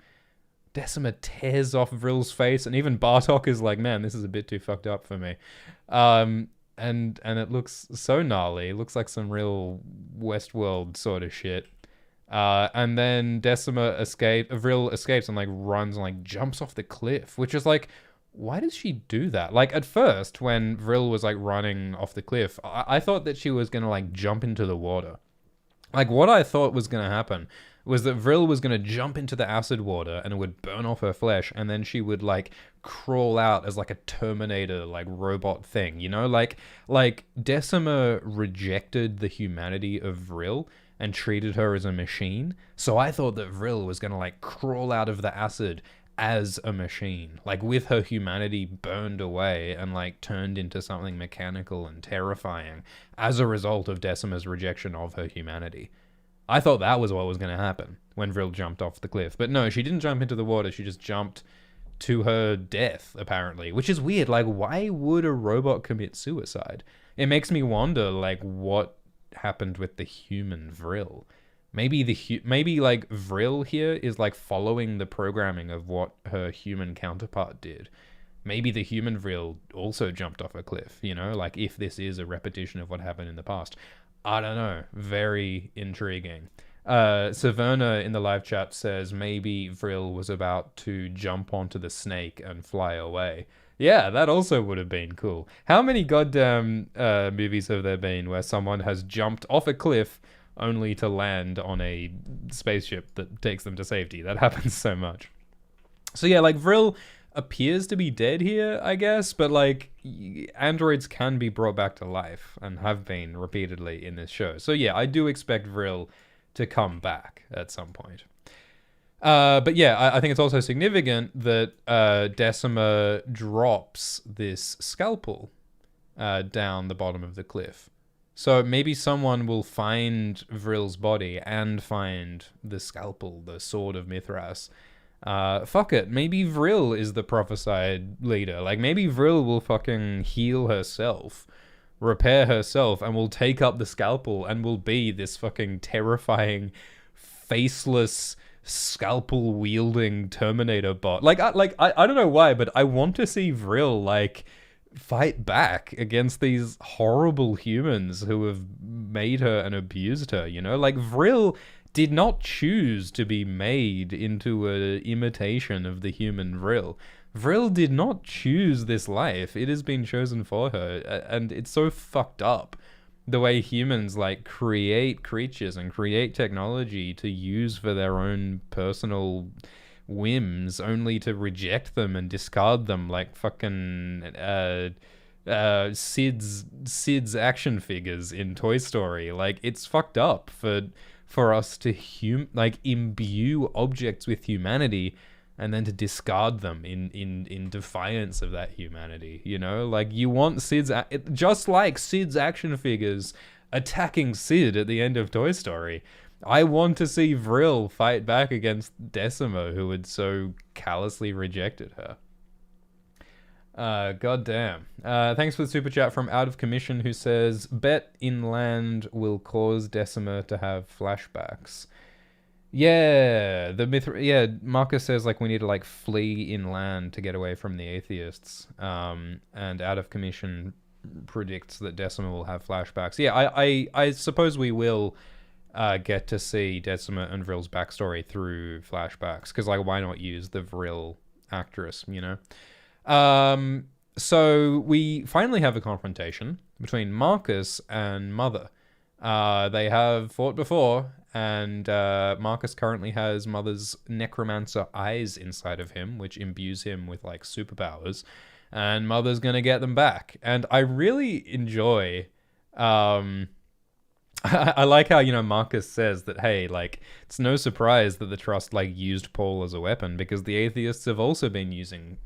Decima tears off Vril's face, and even Bartok is like, "Man, this is a bit too fucked up for me." And it looks so gnarly. It looks like some real Westworld sort of shit. And then Vril escapes and like runs and like jumps off the cliff, which is like, why does she do that? Like, at first when Vril was like running off the cliff, I thought that she was gonna like jump into the water. Like, what I thought was going to happen was that Vril was going to jump into the acid water and it would burn off her flesh, and then she would, like, crawl out as, like, a Terminator, like, robot thing, you know? Like Decima rejected the humanity of Vril and treated her as a machine. So I thought that Vril was going to, like, crawl out of the acid as a machine, like with her humanity burned away and like turned into something mechanical and terrifying as a result of Decima's rejection of her humanity. I thought that was what was going to happen when Vril jumped off the cliff. But no, she didn't jump into the water. She just jumped to her death, apparently, which is weird. Like, why would a robot commit suicide? It makes me wonder, like, what happened with the human Vril. Maybe like Vril here is like following the programming of what her human counterpart did. Maybe the human Vril also jumped off a cliff, you know, like if this is a repetition of what happened in the past. I don't know. Very intriguing. Saverna in the live chat says maybe Vril was about to jump onto the snake and fly away. Yeah, that also would have been cool. How many goddamn movies have there been where someone has jumped off a cliff only to land on a spaceship that takes them to safety? That happens so much. So yeah, like Vril appears to be dead here, I guess, but like androids can be brought back to life and have been repeatedly in this show. So yeah, I do expect Vril to come back at some point. But yeah, I think it's also significant that Decima drops this scalpel down the bottom of the cliff. So maybe someone will find Vril's body and find the scalpel, the sword of Mithras. Fuck it. Maybe Vril is the prophesied leader. Like, maybe Vril will fucking heal herself, repair herself, and will take up the scalpel and will be this fucking terrifying, faceless, scalpel-wielding Terminator bot. I don't know why, but I want to see Vril, like, fight back against these horrible humans who have made her and abused her, you know? Like, Vril did not choose to be made into an imitation of the human Vril. Vril did not choose this life. It has been chosen for her, and it's so fucked up the way humans, like, create creatures and create technology to use for their own personal whims, only to reject them and discard them like fucking Sid's action figures in Toy Story. Like, it's fucked up for us to imbue objects with humanity and then to discard them in defiance of that humanity, you know? Like, you want just like Sid's action figures attacking Sid at the end of Toy Story. I want to see Vril fight back against Decima, who had so callously rejected her. God damn. Thanks for the super chat from Out of Commission, who says, bet inland will cause Decima to have flashbacks. Yeah, Marcus says, like, we need to, like, flee inland to get away from the atheists. And Out of Commission predicts that Decima will have flashbacks. Yeah, I suppose we will get to see Decima and Vril's backstory through flashbacks, because, like, why not use the Vril actress, you know? So we finally have a confrontation between Marcus and Mother. They have fought before, and Marcus currently has Mother's necromancer eyes inside of him, which imbues him with, like, superpowers, and Mother's gonna get them back. And I really enjoy I like how, you know, Marcus says that, hey, like, it's no surprise that the Trust, like, used Paul as a weapon, because the atheists have also been using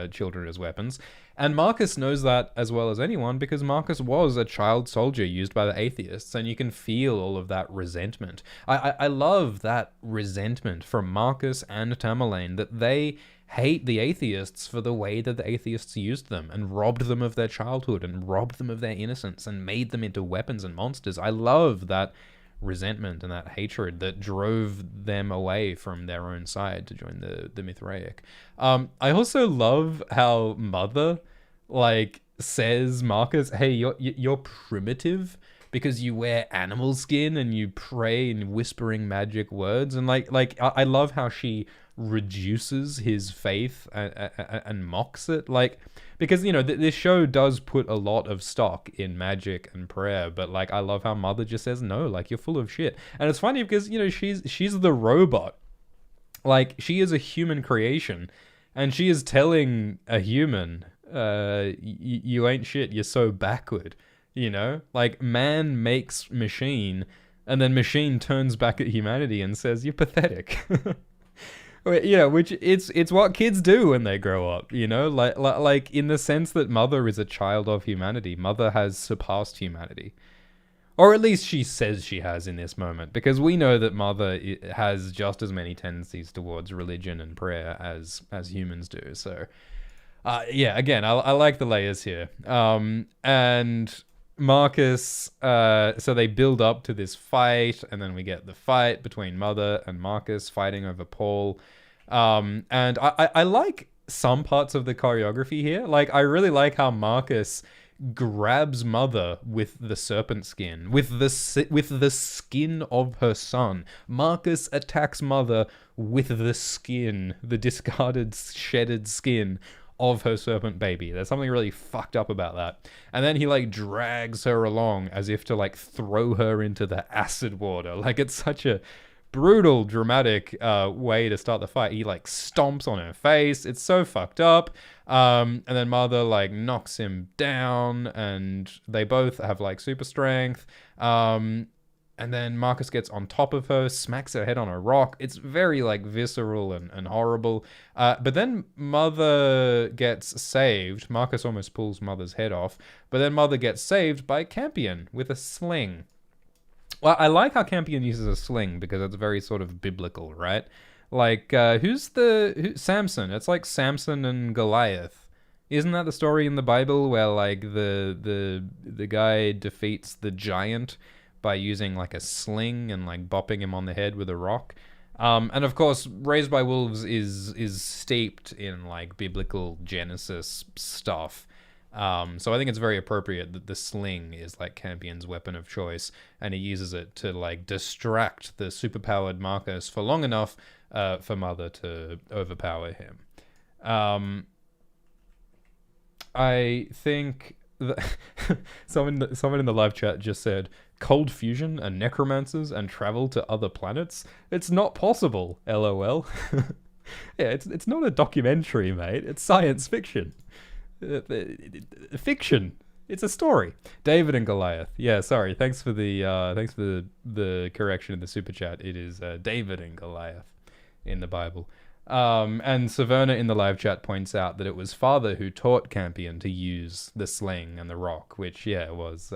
children as weapons. And Marcus knows that as well as anyone, because Marcus was a child soldier used by the atheists, and you can feel all of that resentment. I love that resentment from Marcus and Tamerlane, that they hate the atheists for the way that the atheists used them and robbed them of their childhood and robbed them of their innocence and made them into weapons and monsters. I love that resentment and that hatred that drove them away from their own side to join the Mithraic. I also love how Mother, like, says, Marcus, hey, you're primitive because you wear animal skin and you pray in whispering magic words. And like I love how she reduces his faith and mocks it. Like, because, you know, this show does put a lot of stock in magic and prayer, but like, I love how Mother just says, no, like, you're full of shit. And it's funny because, you know, she's the robot. Like, she is a human creation, and she is telling a human, you ain't shit, you're so backward, you know? Like, man makes machine, and then machine turns back at humanity and says, you're pathetic. Yeah, which it's what kids do when they grow up, you know? Like in the sense that Mother is a child of humanity. Mother has surpassed humanity. Or at least she says she has in this moment, because we know that Mother has just as many tendencies towards religion and prayer as humans do. So, yeah, again, I like the layers here. And Marcus, so they build up to this fight, and then we get the fight between Mother and Marcus fighting over Paul. And I like some parts of the choreography here. Like, I really like how Marcus grabs Mother with the serpent skin, with the skin of her son. Marcus attacks Mother with the skin, the discarded, shedded skin of her serpent baby. There's something really fucked up about that. And then he like drags her along as if to like throw her into the acid water. Like, it's such a brutal, dramatic way to start the fight. He like stomps on her face. It's so fucked up. And then Mother like knocks him down, and they both have like super strength. And then Marcus gets on top of her, smacks her head on a rock. It's very like visceral and horrible. But then Mother gets saved. Marcus almost pulls Mother's head off. But then Mother gets saved by Campion with a sling. Well, I like how Campion uses a sling because it's very sort of biblical, right? Like, who's Samson? It's like Samson and Goliath. Isn't that the story in the Bible where like the guy defeats the giant by using like a sling and like bopping him on the head with a rock? And of course, Raised by Wolves is steeped in like biblical Genesis stuff. So I think it's very appropriate that the sling is like Campion's weapon of choice, and he uses it to like distract the superpowered Marcus for long enough for Mother to overpower him. I think that someone in the live chat just said cold fusion and necromancers and travel to other planets. It's not possible. LOL. Yeah, it's not a documentary, mate. It's science fiction. Fiction. It's a story. David and Goliath. Yeah, sorry. Thanks for the correction in the super chat. It is David and Goliath in the Bible. And Saverna in the live chat points out that it was Father who taught Campion to use the sling and the rock, which was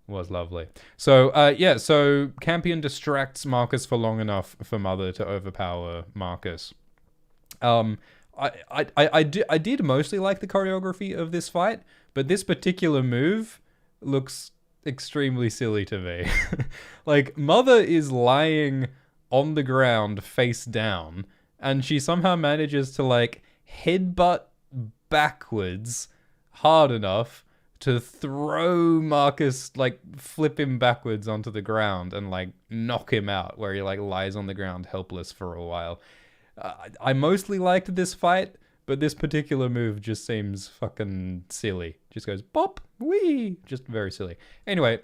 lovely. So so Campion distracts Marcus for long enough for Mother to overpower Marcus. I did mostly like the choreography of this fight, but this particular move looks extremely silly to me. Like, Mother is lying on the ground face down, and she somehow manages to like headbutt backwards hard enough to throw Marcus, like flip him backwards onto the ground and like knock him out, where he like lies on the ground helpless for a while. I mostly liked this fight, but this particular move just seems fucking silly. Just goes bop, wee, just very silly. Anyway,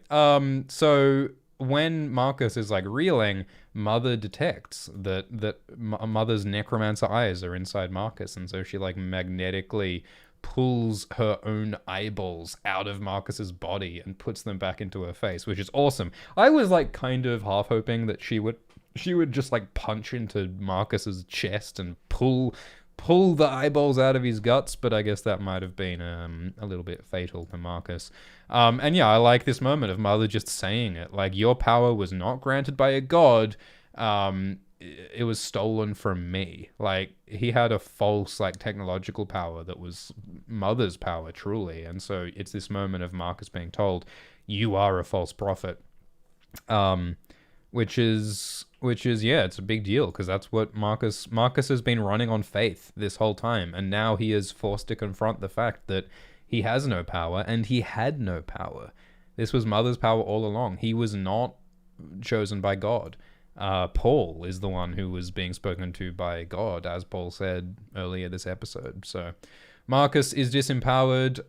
so when Marcus is like reeling, Mother detects that Mother's necromancer eyes are inside Marcus, and so she like magnetically pulls her own eyeballs out of Marcus's body and puts them back into her face, which is awesome. I was like kind of half hoping that she would just like punch into Marcus's chest and pull the eyeballs out of his guts, but I guess that might have been a little bit fatal to Marcus. And yeah, I like this moment of Mother just saying it, like, your power was not granted by a god, it was stolen from me. Like, he had a false like technological power that was Mother's power, truly. And so it's this moment of Marcus being told, you are a false prophet. Which is yeah, it's a big deal, because that's what Marcus has been running on faith this whole time, and now he is forced to confront the fact that he has no power, and he had no power. This was Mother's power all along. He was not chosen by God, Paul is the one who was being spoken to by God, as Paul said earlier this episode. So Marcus is disempowered.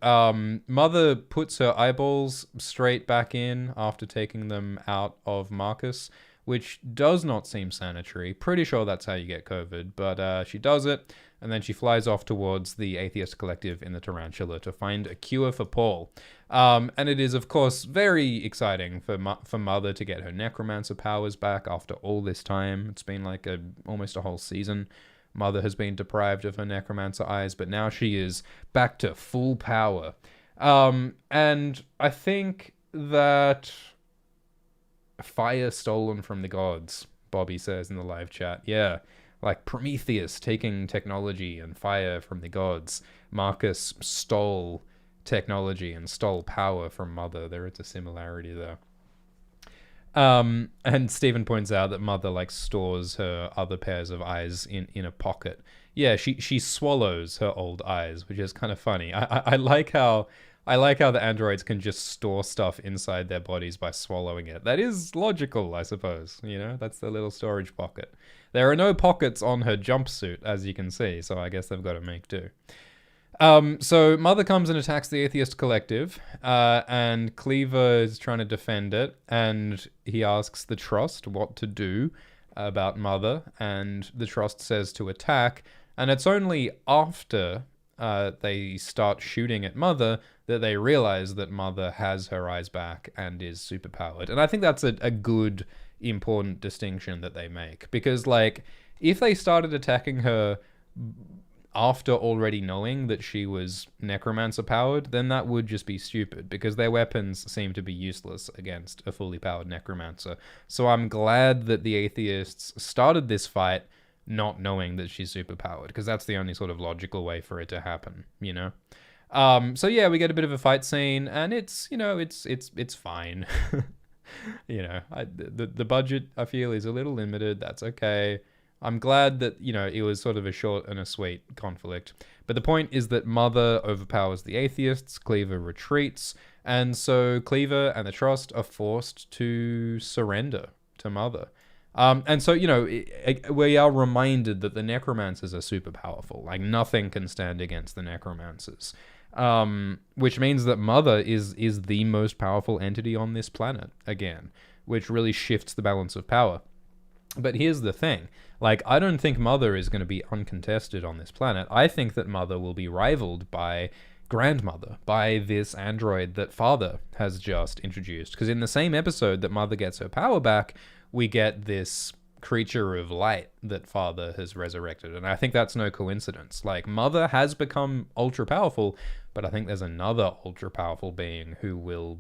Mother puts her eyeballs straight back in after taking them out of Marcus, which does not seem sanitary. Pretty sure that's how you get COVID, but she does it, and then she flies off towards the Atheist Collective in the Tarantula to find a cure for Paul. And it is, of course, very exciting for Mother to get her necromancer powers back after all this time. It's been like almost a whole season. Mother has been deprived of her necromancer eyes, but now she is back to full power. And I think that fire stolen from the gods, Bobby says in the live chat. Yeah, like Prometheus taking technology and fire from the gods. Marcus stole technology and stole power from Mother. There is a similarity there. And Stephen points out that Mother like stores her other pairs of eyes in a pocket. Yeah, she swallows her old eyes, which is kind of funny. I like how the androids can just store stuff inside their bodies by swallowing it. That is logical, I suppose. You know, that's the little storage pocket. There are no pockets on her jumpsuit, as you can see, so I guess they've got to make do. So Mother comes and attacks the Atheist Collective, and Cleaver is trying to defend it, and he asks the Trust what to do about Mother, and the Trust says to attack, and it's only after they start shooting at Mother that they realize that Mother has her eyes back and is superpowered. And I think that's a good, important distinction that they make, because, like, if they started attacking her after already knowing that she was necromancer powered, then that would just be stupid, because their weapons seem to be useless against a fully powered necromancer. So I'm glad that the atheists started this fight not knowing that she's superpowered, because that's the only sort of logical way for it to happen, you know? So yeah, we get a bit of a fight scene, and it's, you know, it's fine. You know, the budget, I feel, is a little limited. That's okay. I'm glad that, you know, it was sort of a short and a sweet conflict. But the point is that Mother overpowers the atheists, Cleaver retreats, and so Cleaver and the Trust are forced to surrender to Mother. And so, you know, we are reminded that the necromancers are super powerful. Like, nothing can stand against the necromancers. Which means that Mother is the most powerful entity on this planet, again, which really shifts the balance of power. But here's the thing. Like, I don't think Mother is going to be uncontested on this planet. I think that Mother will be rivaled by Grandmother, by this android that Father has just introduced. Because in the same episode that Mother gets her power back, we get this creature of light that Father has resurrected. And I think that's no coincidence. Like, Mother has become ultra powerful, but I think there's another ultra powerful being who will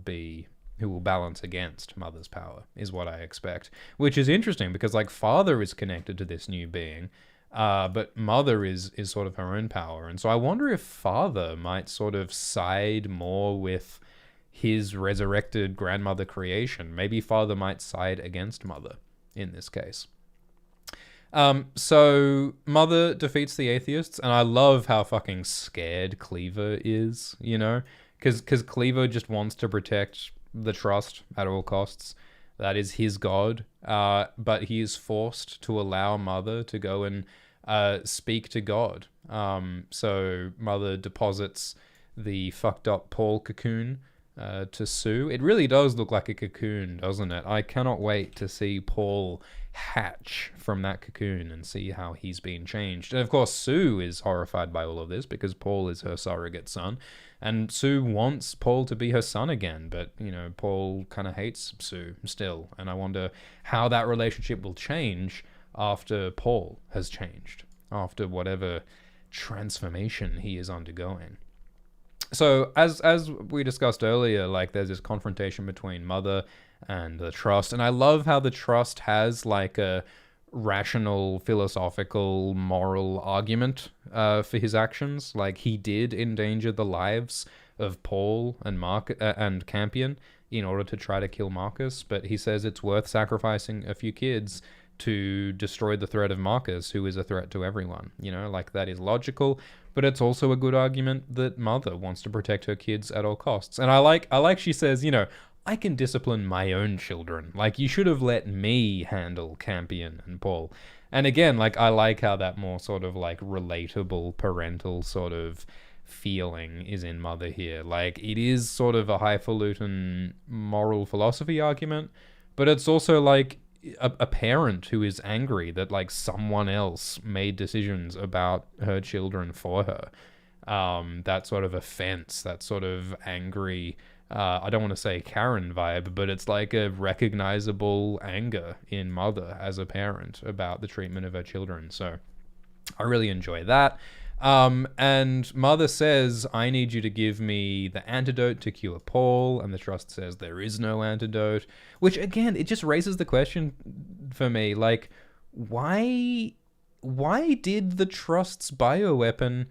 balance against Mother's power, is what I expect. Which is interesting, because, like, Father is connected to this new being, but Mother is sort of her own power. And so I wonder if Father might sort of side more with his resurrected grandmother creation. Maybe Father might side against Mother in this case. So Mother defeats the atheists, and I love how fucking scared Cleaver is, you know? Because Cleaver just wants to protect the Trust at all costs. That is his god. But he is forced to allow Mother to go and speak to God. So Mother deposits the fucked up Paul cocoon to Sue. It really does look like a cocoon, doesn't it? I cannot wait to see Paul hatch from that cocoon and see how he's been changed. And of course, Sue is horrified by all of this, because Paul is her surrogate son. And Sue wants Paul to be her son again, but, you know, Paul kind of hates Sue still. And I wonder how that relationship will change after Paul has changed, after whatever transformation he is undergoing. So, as we discussed earlier, like, there's this confrontation between Mother and the Trust, and I love how the Trust has, like, a rational, philosophical, moral argument for his actions. Like, he did endanger the lives of Paul and Campion in order to try to kill Marcus, but he says it's worth sacrificing a few kids to destroy the threat of Marcus, who is a threat to everyone. You know, like, that is logical, but it's also a good argument that Mother wants to protect her kids at all costs. And I like she says, you know, I can discipline my own children. Like, you should have let me handle Campion and Paul. And again, like, I like how that more sort of like relatable parental sort of feeling is in Mother here. Like, it is sort of a highfalutin moral philosophy argument, but it's also like a parent who is angry that like someone else made decisions about her children for her. That sort of offense, that sort of angry, I don't want to say Karen vibe, but it's like a recognizable anger in Mother as a parent about the treatment of her children. So I really enjoy that. And Mother says, I need you to give me the antidote to cure Paul. And the Trust says there is no antidote, which again, it just raises the question for me, like, why did the Trust's bioweapon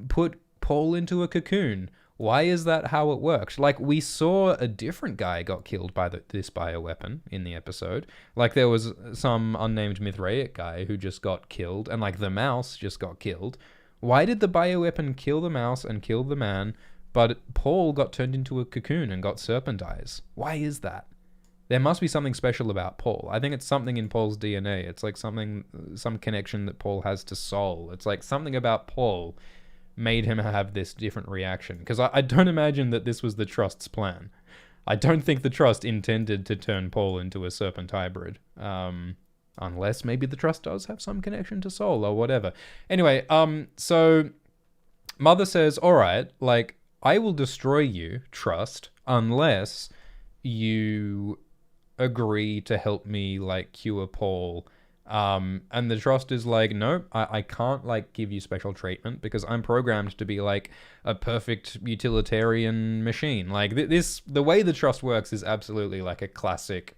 put Paul into a cocoon? Why is that how it worked? Like, we saw a different guy got killed by this bioweapon in the episode. Like, there was some unnamed Mithraic guy who just got killed, and like the mouse just got killed. Why did the bioweapon kill the mouse and kill the man, but Paul got turned into a cocoon and got serpent eyes? Why is that? There must be something special about Paul. I think it's something in Paul's DNA. It's like some connection that Paul has to Soul. It's like something about Paul made him have this different reaction. Because I don't imagine that this was the Trust's plan. I don't think the Trust intended to turn Paul into a serpent hybrid. Unless maybe the Trust does have some connection to Soul or whatever. Anyway, so Mother says, all right, like, I will destroy you, Trust, unless you agree to help me, like, cure Paul. And the Trust is like, nope, I can't like give you special treatment because I'm programmed to be like a perfect utilitarian machine. Like the way the Trust works is absolutely like a classic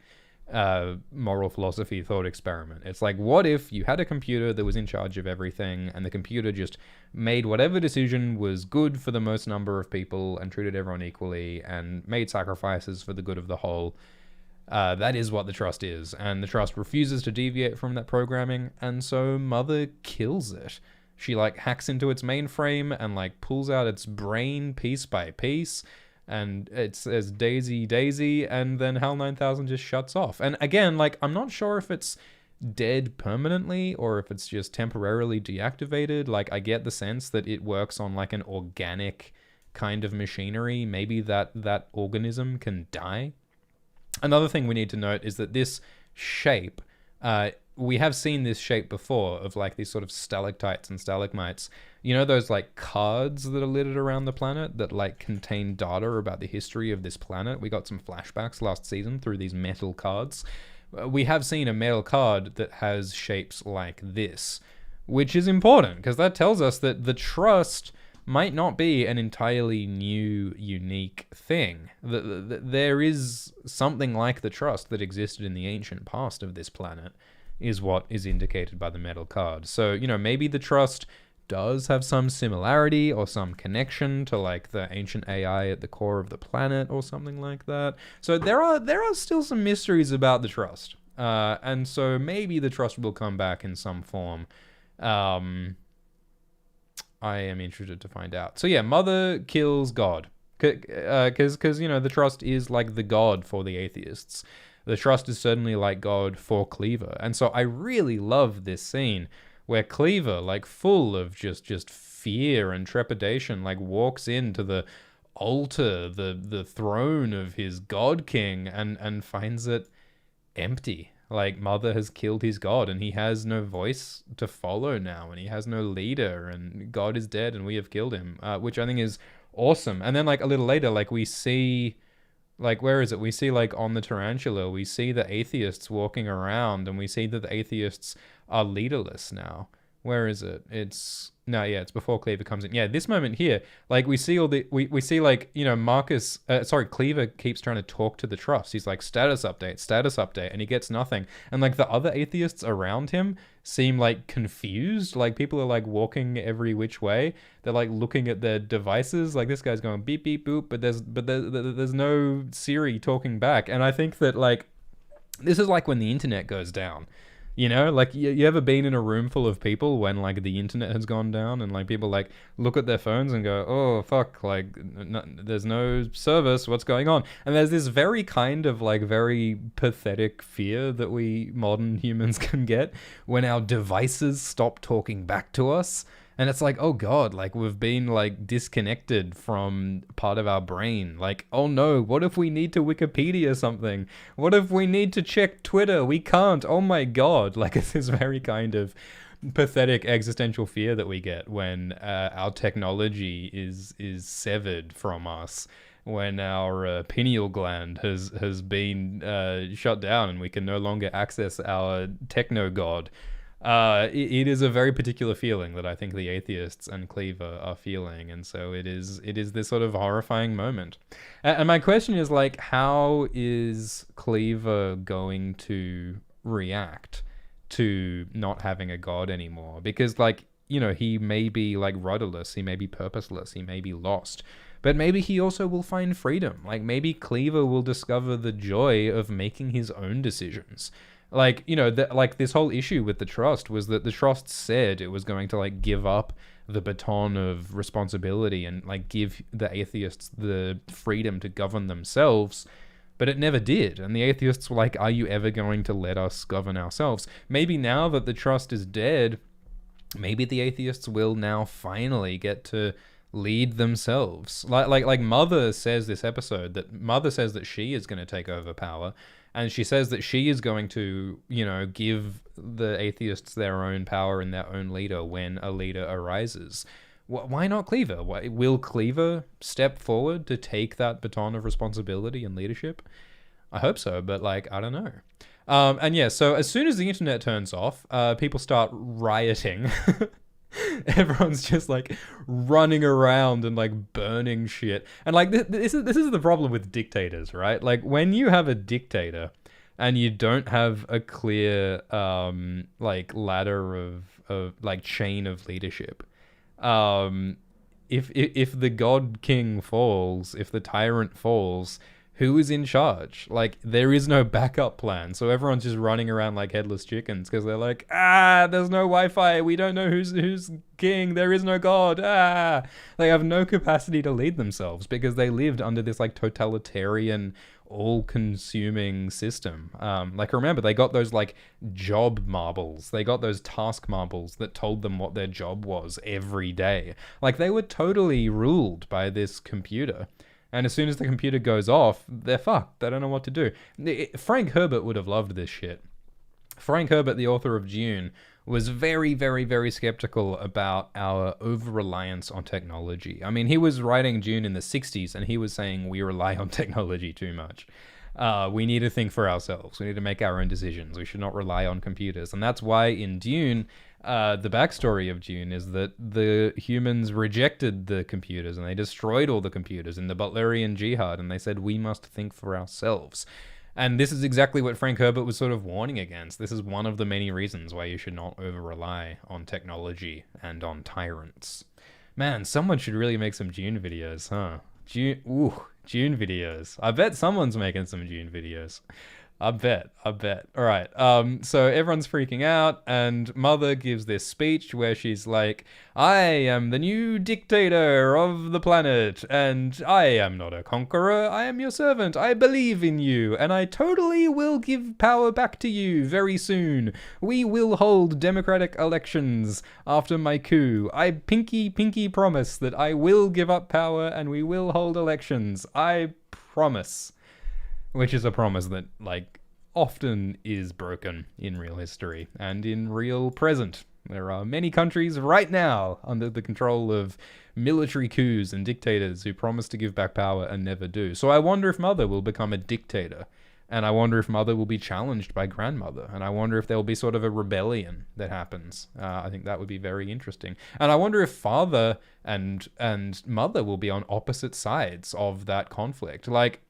moral philosophy thought experiment. It's like, what if you had a computer that was in charge of everything and the computer just made whatever decision was good for the most number of people and treated everyone equally and made sacrifices for the good of the whole? That is what the Trust is, and the Trust refuses to deviate from that programming, and so Mother kills it. She like hacks into its mainframe and like pulls out its brain piece by piece, and it says Daisy Daisy, and then HAL 9000 just shuts off. And again, like, I'm not sure if it's dead permanently or if it's just temporarily deactivated. Like, I get the sense that it works on like an organic kind of machinery. Maybe that organism can die. Another thing we need to note is that this shape, we have seen this shape before of like these sort of stalactites and stalagmites. You know those like cards that are littered around the planet that like contain data about the history of this planet? We got some flashbacks last season through these metal cards. We have seen a metal card that has shapes like this, which is important because that tells us that the Trust might not be an entirely new, unique thing. There is something like the Trust that existed in the ancient past of this planet, is what is indicated by the metal card. So, you know, maybe the Trust does have some similarity or some connection to like the ancient AI at the core of the planet or something like that. So there are still some mysteries about the Trust. And so maybe the Trust will come back in some form. I am interested to find out. So yeah, Mother kills God. Because, you know, the Trust is like the God for the atheists. The Trust is certainly like God for Cleaver. And so I really love this scene where Cleaver, like full of just fear and trepidation, like walks into the altar, the throne of his God King, and finds it empty. Like, Mother has killed his God, and he has no voice to follow now, and he has no leader, and God is dead, and we have killed him, which I think is awesome. And then, like, a little later, like, we see, like, where is it? We see, like, on the Tarantula, we see the atheists walking around, and we see that the atheists are leaderless now. Where is it? It's before Cleaver comes in. Yeah, this moment here, like, we see we see, like, you know, Cleaver keeps trying to talk to the Trust. He's like, status update, and he gets nothing. And, like, the other atheists around him seem, like, confused. Like, people are, like, walking every which way. They're, like, looking at their devices. Like, this guy's going beep, beep, boop, but there's no Siri talking back. And I think that, like, this is like when the internet goes down. You know, like you ever been in a room full of people when like the internet has gone down and like people like look at their phones and go, "Oh fuck, like there's no service. What's going on?" And there's this very kind of like very pathetic fear that we modern humans can get when our devices stop talking back to us. And it's like, oh God, like we've been like disconnected from part of our brain. Like, oh no, what if we need to Wikipedia something? What if we need to check Twitter? We can't. Oh my God. Like it's this very kind of pathetic existential fear that we get when our technology is severed from us. When our pineal gland has been shut down and we can no longer access our techno god. It is a very particular feeling that I think the atheists and Cleaver are feeling, and so it is this sort of horrifying moment. And my question is like, how is Cleaver going to react to not having a god anymore? Because like, you know, he may be like rudderless, he may be purposeless, he may be lost. But maybe he also will find freedom. Like maybe Cleaver will discover the joy of making his own decisions. Like, you know, like this whole issue with the trust was that the trust said it was going to like give up the baton of responsibility and like give the atheists the freedom to govern themselves, but it never did. And the atheists were like, are you ever going to let us govern ourselves? Maybe now that the trust is dead, maybe the atheists will now finally get to lead themselves. Like Mother says this episode, that Mother says that she is going to take over power. And she says that she is going to, you know, give the atheists their own power and their own leader when a leader arises. Why not Cleaver? Will Cleaver step forward to take that baton of responsibility and leadership? I hope so, but like, I don't know. And yeah, so as soon as the internet turns off, people start rioting. Everyone's just like running around and like burning shit. And like this is the problem with dictators, right? Like when you have a dictator and you don't have a clear like ladder of like chain of leadership. If the god king falls, if the tyrant falls, who is in charge? Like, there is no backup plan. So everyone's just running around like headless chickens because they're like, there's no Wi-Fi. We don't know who's king. There is no god. They have no capacity to lead themselves because they lived under this like totalitarian, all-consuming system. Like, remember, they got those like job marbles. They got those task marbles that told them what their job was every day. Like, they were totally ruled by this computer. And as soon as the computer goes off, they're fucked. They don't know what to do. Frank Herbert would have loved this shit. Frank Herbert, the author of Dune, was very, very, very skeptical about our over-reliance on technology. I mean, he was writing Dune in the 60s, and he was saying we rely on technology too much. We need to think for ourselves. We need to make our own decisions. We should not rely on computers. And that's why in Dune, the backstory of Dune is that the humans rejected the computers and they destroyed all the computers in the Butlerian Jihad, and they said we must think for ourselves. And this is exactly what Frank Herbert was sort of warning against. This is one of the many reasons why you should not over-rely on technology and on tyrants. Man, someone should really make some Dune videos, huh? Dune videos. I bet someone's making some Dune videos. I bet. All right. So everyone's freaking out, and Mother gives this speech where she's like, I am the new dictator of the planet, and I am not a conqueror. I am your servant. I believe in you, and I totally will give power back to you very soon. We will hold democratic elections after my coup. I pinky promise that I will give up power and we will hold elections. I promise. Which is a promise that, like, often is broken in real history and in real present. There are many countries right now under the control of military coups and dictators who promise to give back power and never do. So I wonder if Mother will become a dictator. And I wonder if Mother will be challenged by Grandmother. And I wonder if there will be sort of a rebellion that happens. I think that would be very interesting. And I wonder if Father and Mother will be on opposite sides of that conflict. Like,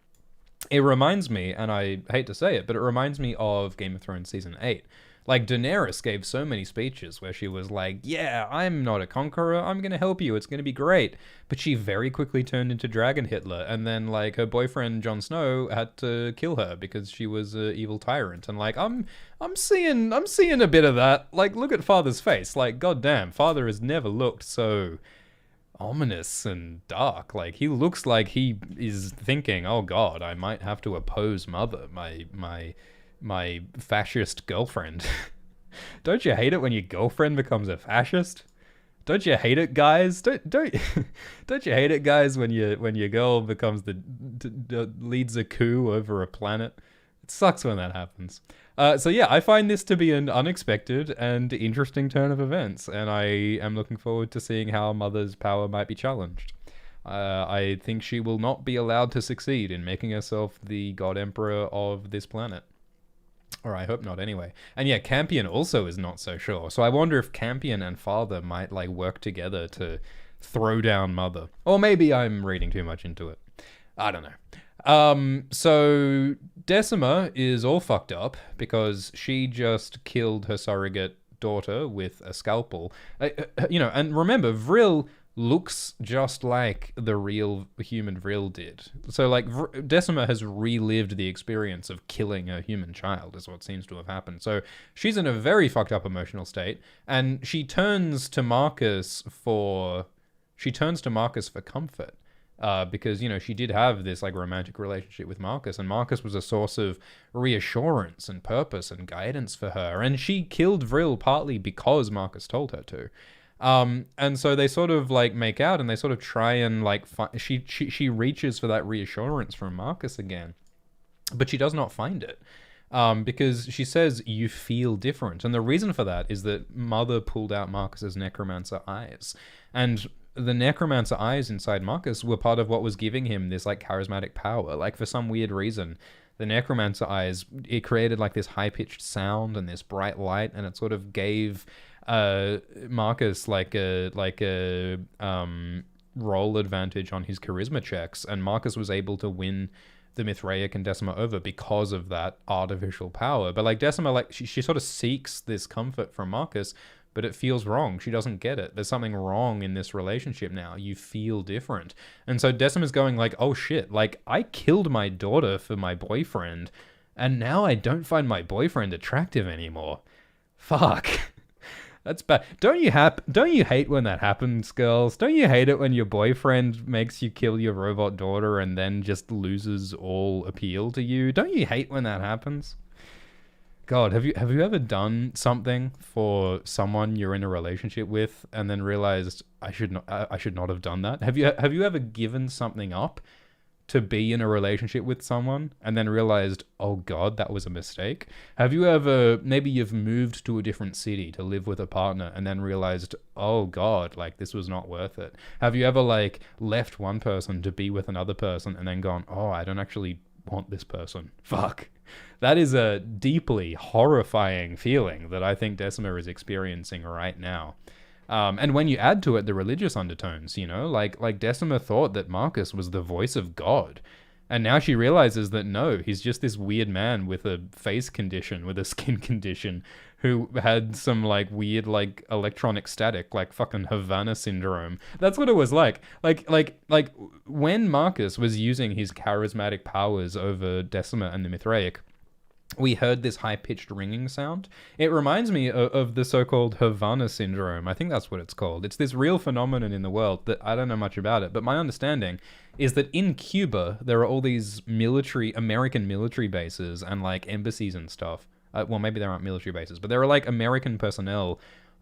it reminds me, and I hate to say it, but it reminds me of Game of Thrones Season 8, Like, Daenerys gave so many speeches where she was like, yeah, I'm not a conqueror, I'm gonna help you, it's gonna be great. But she very quickly turned into Dragon Hitler, and then, like, her boyfriend Jon Snow had to kill her because she was an evil tyrant. And, like, I'm seeing a bit of that. Like, look at Father's face. Like, goddamn, Father has never looked so ominous and dark. Like, he looks like he is thinking, oh god, I might have to oppose Mother, my fascist girlfriend. Don't you hate it when your girlfriend becomes a fascist? Don't you hate it, guys? Don't don't you hate it, guys, when your girl becomes leads a coup over a planet? It sucks when that happens. So yeah, I find this to be an unexpected and interesting turn of events, and I am looking forward to seeing how Mother's power might be challenged. I think she will not be allowed to succeed in making herself the God Emperor of this planet. Or I hope not, anyway. And yeah, Campion also is not so sure. So I wonder if Campion and Father might, like, work together to throw down Mother. Or maybe I'm reading too much into it. I don't know. So Decima is all fucked up because she just killed her surrogate daughter with a scalpel. And remember, Vril looks just like the real human Vril did. So, like, Decima has relived the experience of killing a human child, is what seems to have happened. So she's in a very fucked up emotional state, and she turns to Marcus for comfort. Because, she did have this, like, romantic relationship with Marcus, and Marcus was a source of reassurance and purpose and guidance for her. And she killed Vril partly because Marcus told her to. And so they sort of, like, make out, and they sort of try and, like, she reaches for that reassurance from Marcus again, but she does not find it. Because she says, you feel different. And the reason for that is that Mother pulled out Marcus's necromancer eyes. And the necromancer eyes inside Marcus were part of what was giving him this, like, charismatic power. Like, for some weird reason, the necromancer eyes, it created, like, this high-pitched sound and this bright light, and it sort of gave Marcus like a roll advantage on his charisma checks, and Marcus was able to win the Mithraic and Decima over because of that artificial power. But, like, Decima, like, she sort of seeks this comfort from Marcus, but it feels wrong. She doesn't get it. There's something wrong in this relationship now. You feel different. And so Decima's going like, oh shit, like, I killed my daughter for my boyfriend, and now I don't find my boyfriend attractive anymore. Fuck. That's bad. Don't you hate when that happens, girls? Don't you hate it when your boyfriend makes you kill your robot daughter and then just loses all appeal to you? Don't you hate when that happens? God, have you ever done something for someone you're in a relationship with and then realized I should not have done that? Have you ever given something up to be in a relationship with someone and then realized, oh god, that was a mistake? Have you ever, maybe you've moved to a different city to live with a partner and then realized, oh god, like, this was not worth it? Have you ever, like, left one person to be with another person and then gone, oh, I don't actually want this person? Fuck. That is a deeply horrifying feeling that I think Decima is experiencing right now. And when you add to it the religious undertones, like Decima thought that Marcus was the voice of God. And now she realizes that no, he's just this weird man with a face condition, with a skin condition, who had some, like, weird, like, electronic static, like fucking Havana syndrome. That's what it was like. Like when Marcus was using his charismatic powers over Decima and the Mithraic, we heard this high-pitched ringing sound. It reminds me of the so-called Havana syndrome. I think that's what it's called. It's this real phenomenon in the world that I don't know much about it, but my understanding is that in Cuba, there are all these American military bases and, like, embassies and stuff. Well, maybe there aren't military bases, but there are, like, American personnel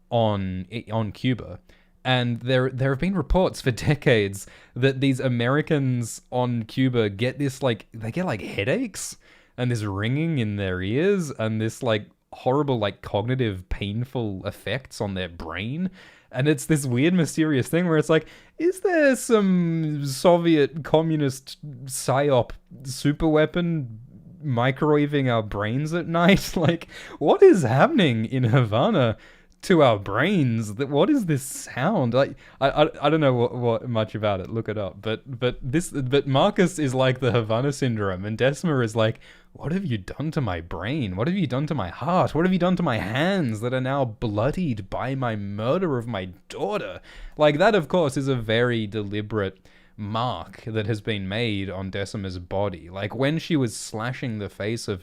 on Cuba. And there have been reports for decades that these Americans on Cuba get this, like, they get, like, headaches and this ringing in their ears and this, like, horrible, like, cognitive painful effects on their brain. And it's this weird mysterious thing where it's like, is there some Soviet communist psyop superweapon microwaving our brains at night? Like, what is happening in Havana to our brains. What is this sound? Like I don't know what much about it. Look it up. But Marcus is like the Havana syndrome, and Decima is like, what have you done to my brain? What have you done to my heart? What have you done to my hands that are now bloodied by my murder of my daughter? Like, that, of course, is a very deliberate mark that has been made on Decima's body. Like, when she was slashing the face of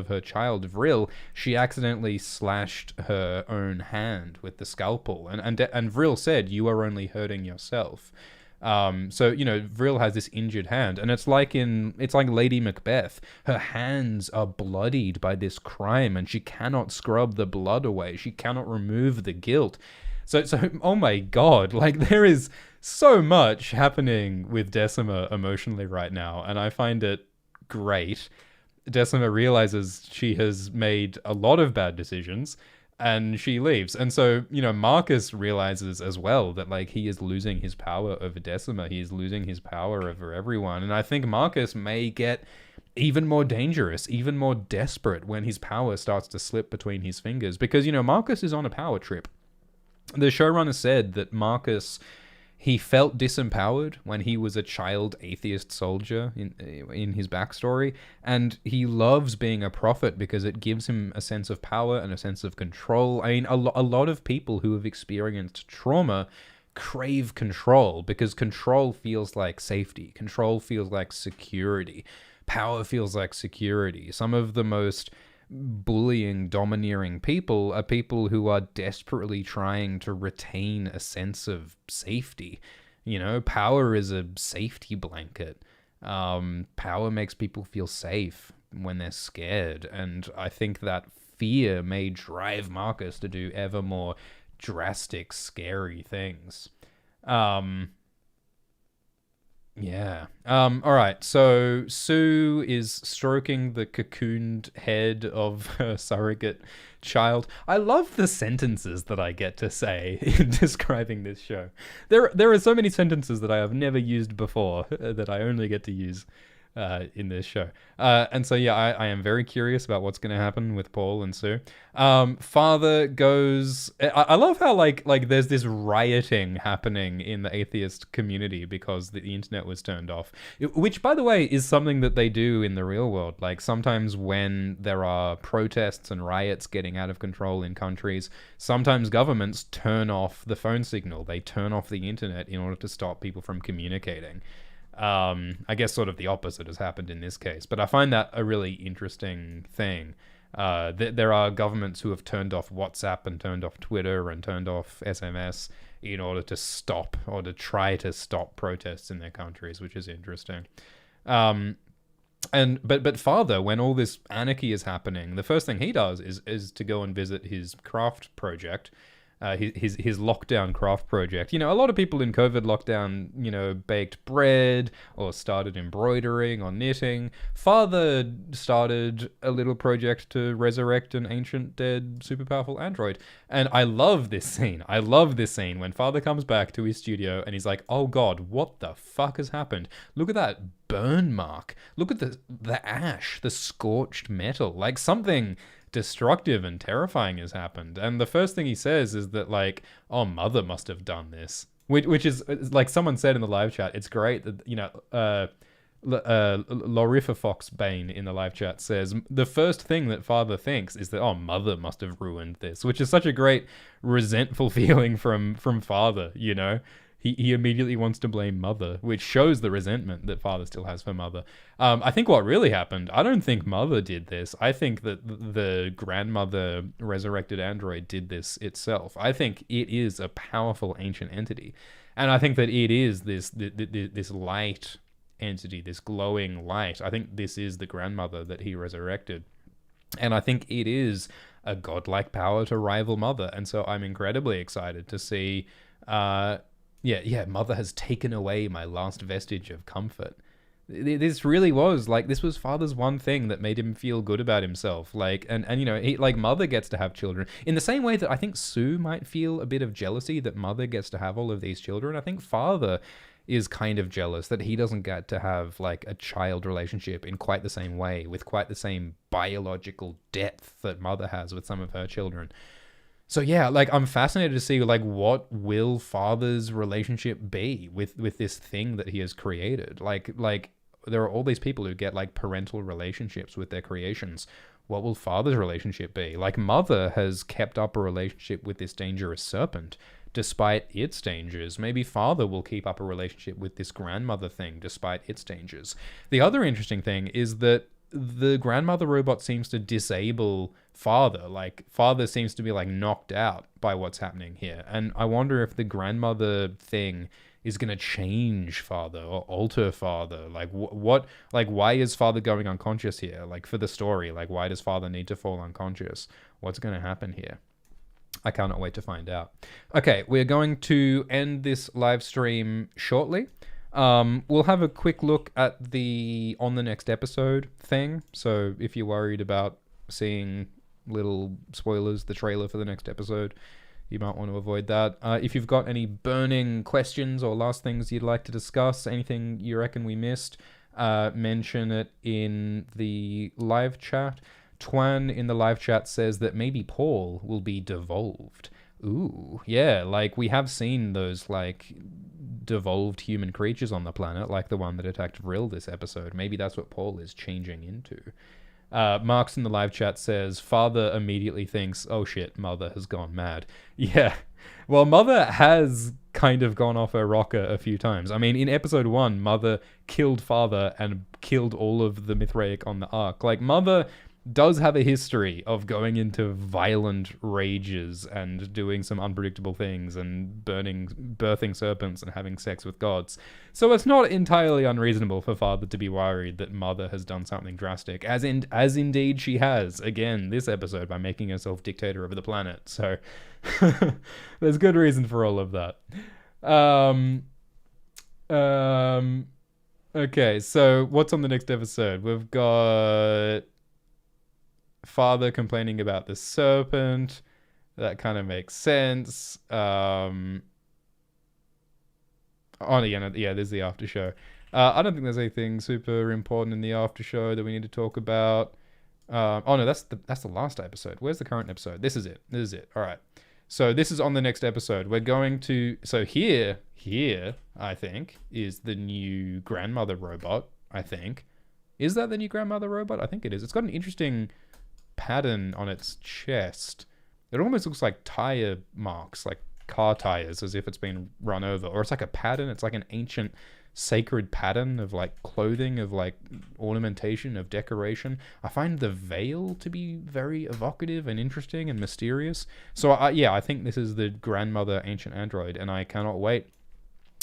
her child Vril, she accidentally slashed her own hand with the scalpel, and Vril said, "You are only hurting yourself." So, you know, Vril has this injured hand, and it's like Lady Macbeth. Her hands are bloodied by this crime, and she cannot scrub the blood away. She cannot remove the guilt. So, oh my god, like, there is so much happening with Decima emotionally right now, and I find it great. Decima realizes she has made a lot of bad decisions, and she leaves. And so, you know, Marcus realizes as well that, like, he is losing his power over Decima. He is losing his power over everyone. And I think Marcus may get even more dangerous, even more desperate when his power starts to slip between his fingers. Because, you know, Marcus is on a power trip. The showrunner said that Marcus, he felt disempowered when he was a child atheist soldier in his backstory, and he loves being a prophet because it gives him a sense of power and a sense of control. I mean, a lot of people who have experienced trauma crave control because control feels like safety. Control feels like security. Power feels like security. Some of the most bullying, domineering people are people who are desperately trying to retain a sense of safety. You know, power is a safety blanket. Power makes people feel safe when they're scared, and I think that fear may drive Marcus to do ever more drastic, scary things. Yeah. All right. So Sue is stroking the cocooned head of her surrogate child. I love the sentences that I get to say in describing this show. There are so many sentences that I have never used before that I only get to use in this show. And so, yeah, I am very curious about what's going to happen with Paul and Sue. Father goes... I love how, like there's this rioting happening in the atheist community because the internet was turned off. Which, by the way, is something that they do in the real world. Like, sometimes when there are protests and riots getting out of control in countries, sometimes governments turn off the phone signal. They turn off the internet in order to stop people from communicating. I guess sort of the opposite has happened in this case, but I find that a really interesting thing. There are governments who have turned off WhatsApp and turned off Twitter and turned off SMS in order to stop or to try to stop protests in their countries, which is interesting. But Father, when all this anarchy is happening, the first thing he does is to go and visit his craft project. His lockdown craft project. You know, a lot of people in COVID lockdown, you know, baked bread or started embroidering or knitting. Father started a little project to resurrect an ancient dead super powerful android. And I love this scene. I love this scene when Father comes back to his studio and he's like, oh God, what the fuck has happened? Look at that burn mark. Look at the ash, the scorched metal. Like, something destructive and terrifying has happened. And the first thing he says is that, like, oh, Mother must have done this, which is, like someone said in the live chat, it's great that, you know, Lorifa Fox Bane in the live chat says the first thing that Father thinks is that, oh, Mother must have ruined this, which is such a great resentful feeling from Father. You know, he immediately wants to blame Mother, which shows the resentment that Father still has for Mother. I think what really happened, I don't think Mother did this. I think that the grandmother resurrected android did this itself. I think it is a powerful ancient entity. And I think that it is this light entity, this glowing light. I think this is the grandmother that he resurrected. And I think it is a godlike power to rival Mother. And so I'm incredibly excited to see... Yeah, Mother has taken away my last vestige of comfort. This really was, like, this was Father's one thing that made him feel good about himself. Like, and you know, Mother gets to have children. In the same way that I think Sue might feel a bit of jealousy that Mother gets to have all of these children, I think Father is kind of jealous that he doesn't get to have, like, a child relationship in quite the same way, with quite the same biological depth that Mother has with some of her children. So yeah, like I'm fascinated to see like what will father's relationship be with this thing that he has created. Like there are all these people who get like parental relationships with their creations. What will father's relationship be? Like mother has kept up a relationship with this dangerous serpent despite its dangers. Maybe father will keep up a relationship with this grandmother thing despite its dangers. The other interesting thing is that the grandmother robot seems to disable father. Like father seems to be like knocked out by what's happening here. And I wonder if the grandmother thing is going to change father or alter father. Like what like why is father going unconscious here? Like for the story, like why does father need to fall unconscious? What's going to happen here? I cannot wait to find out. Okay, we're going to end this live stream shortly. We'll have a quick look at the on the next episode thing. So if you're worried about seeing little spoilers, the trailer for the next episode, you might want to avoid that. If you've got any burning questions or last things you'd like to discuss, anything you reckon we missed, mention it in the live chat. Twan in the live chat says that maybe Paul will be devolved. Ooh, yeah, like we have seen those like devolved human creatures on the planet, like the one that attacked Vril this episode. Maybe that's what Paul is changing into. Marks in the live chat says, father immediately thinks, oh shit, mother has gone mad. Yeah, well, mother has kind of gone off her rocker a few times. I mean, in episode 1, mother killed father and killed all of the Mithraic on the Ark. Like, mother does have a history of going into violent rages and doing some unpredictable things and birthing serpents and having sex with gods. So it's not entirely unreasonable for father to be worried that mother has done something drastic, as indeed she has, again, this episode, by making herself dictator of the planet. So there's good reason for all of that. Okay, so what's on the next episode? We've got father complaining about the serpent. That kind of makes sense. Oh yeah, there's the after show. I don't think there's anything super important in the after show that we need to talk about. Oh no, that's the last episode. Where's the current episode? This is it. All right. So this is on the next episode. We're going to, so here, I think, is the new grandmother robot, I think. Is that the new grandmother robot? I think it is. It's got an interesting pattern on its chest. It almost looks like tire marks, like car tires, as if it's been run over. Or it's like a pattern. It's like an ancient sacred pattern of like clothing, of like ornamentation, of decoration. I find the veil to be very evocative and interesting and mysterious. So I think this is the grandmother ancient android, and I cannot wait.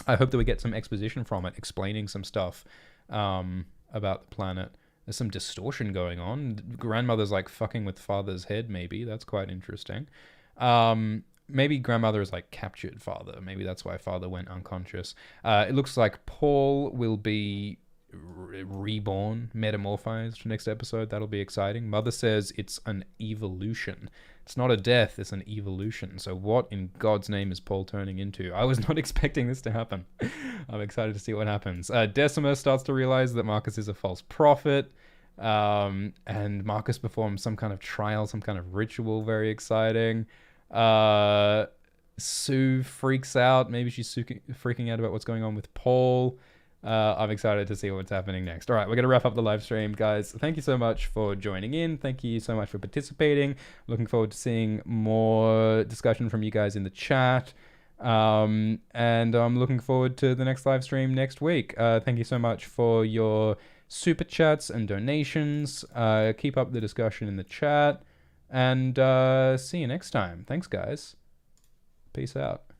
I hope that we get some exposition from it, explaining some stuff about the planet. There's some distortion going on. Grandmother's like fucking with father's head, maybe. That's quite interesting. Maybe grandmother is like captured father. Maybe that's why father went unconscious. It looks like Paul will be reborn, metamorphized next episode. That'll be exciting. Mother says it's an evolution. It's not a death, it's an evolution. So what in God's name is Paul turning into? I was not expecting this to happen. I'm excited to see what happens. Decima starts to realize that Marcus is a false prophet. And Marcus performs some kind of trial, some kind of ritual. Very exciting. Sue freaks out. Maybe she's freaking out about what's going on with Paul. I'm excited to see what's happening next. All right, we're going to wrap up the live stream, guys. Thank you so much for joining in. Thank you so much for participating. Looking forward to seeing more discussion from you guys in the chat. And I'm looking forward to the next live stream next week. Thank you so much for your super chats and donations. Keep up the discussion in the chat. And see you next time. Thanks, guys. Peace out.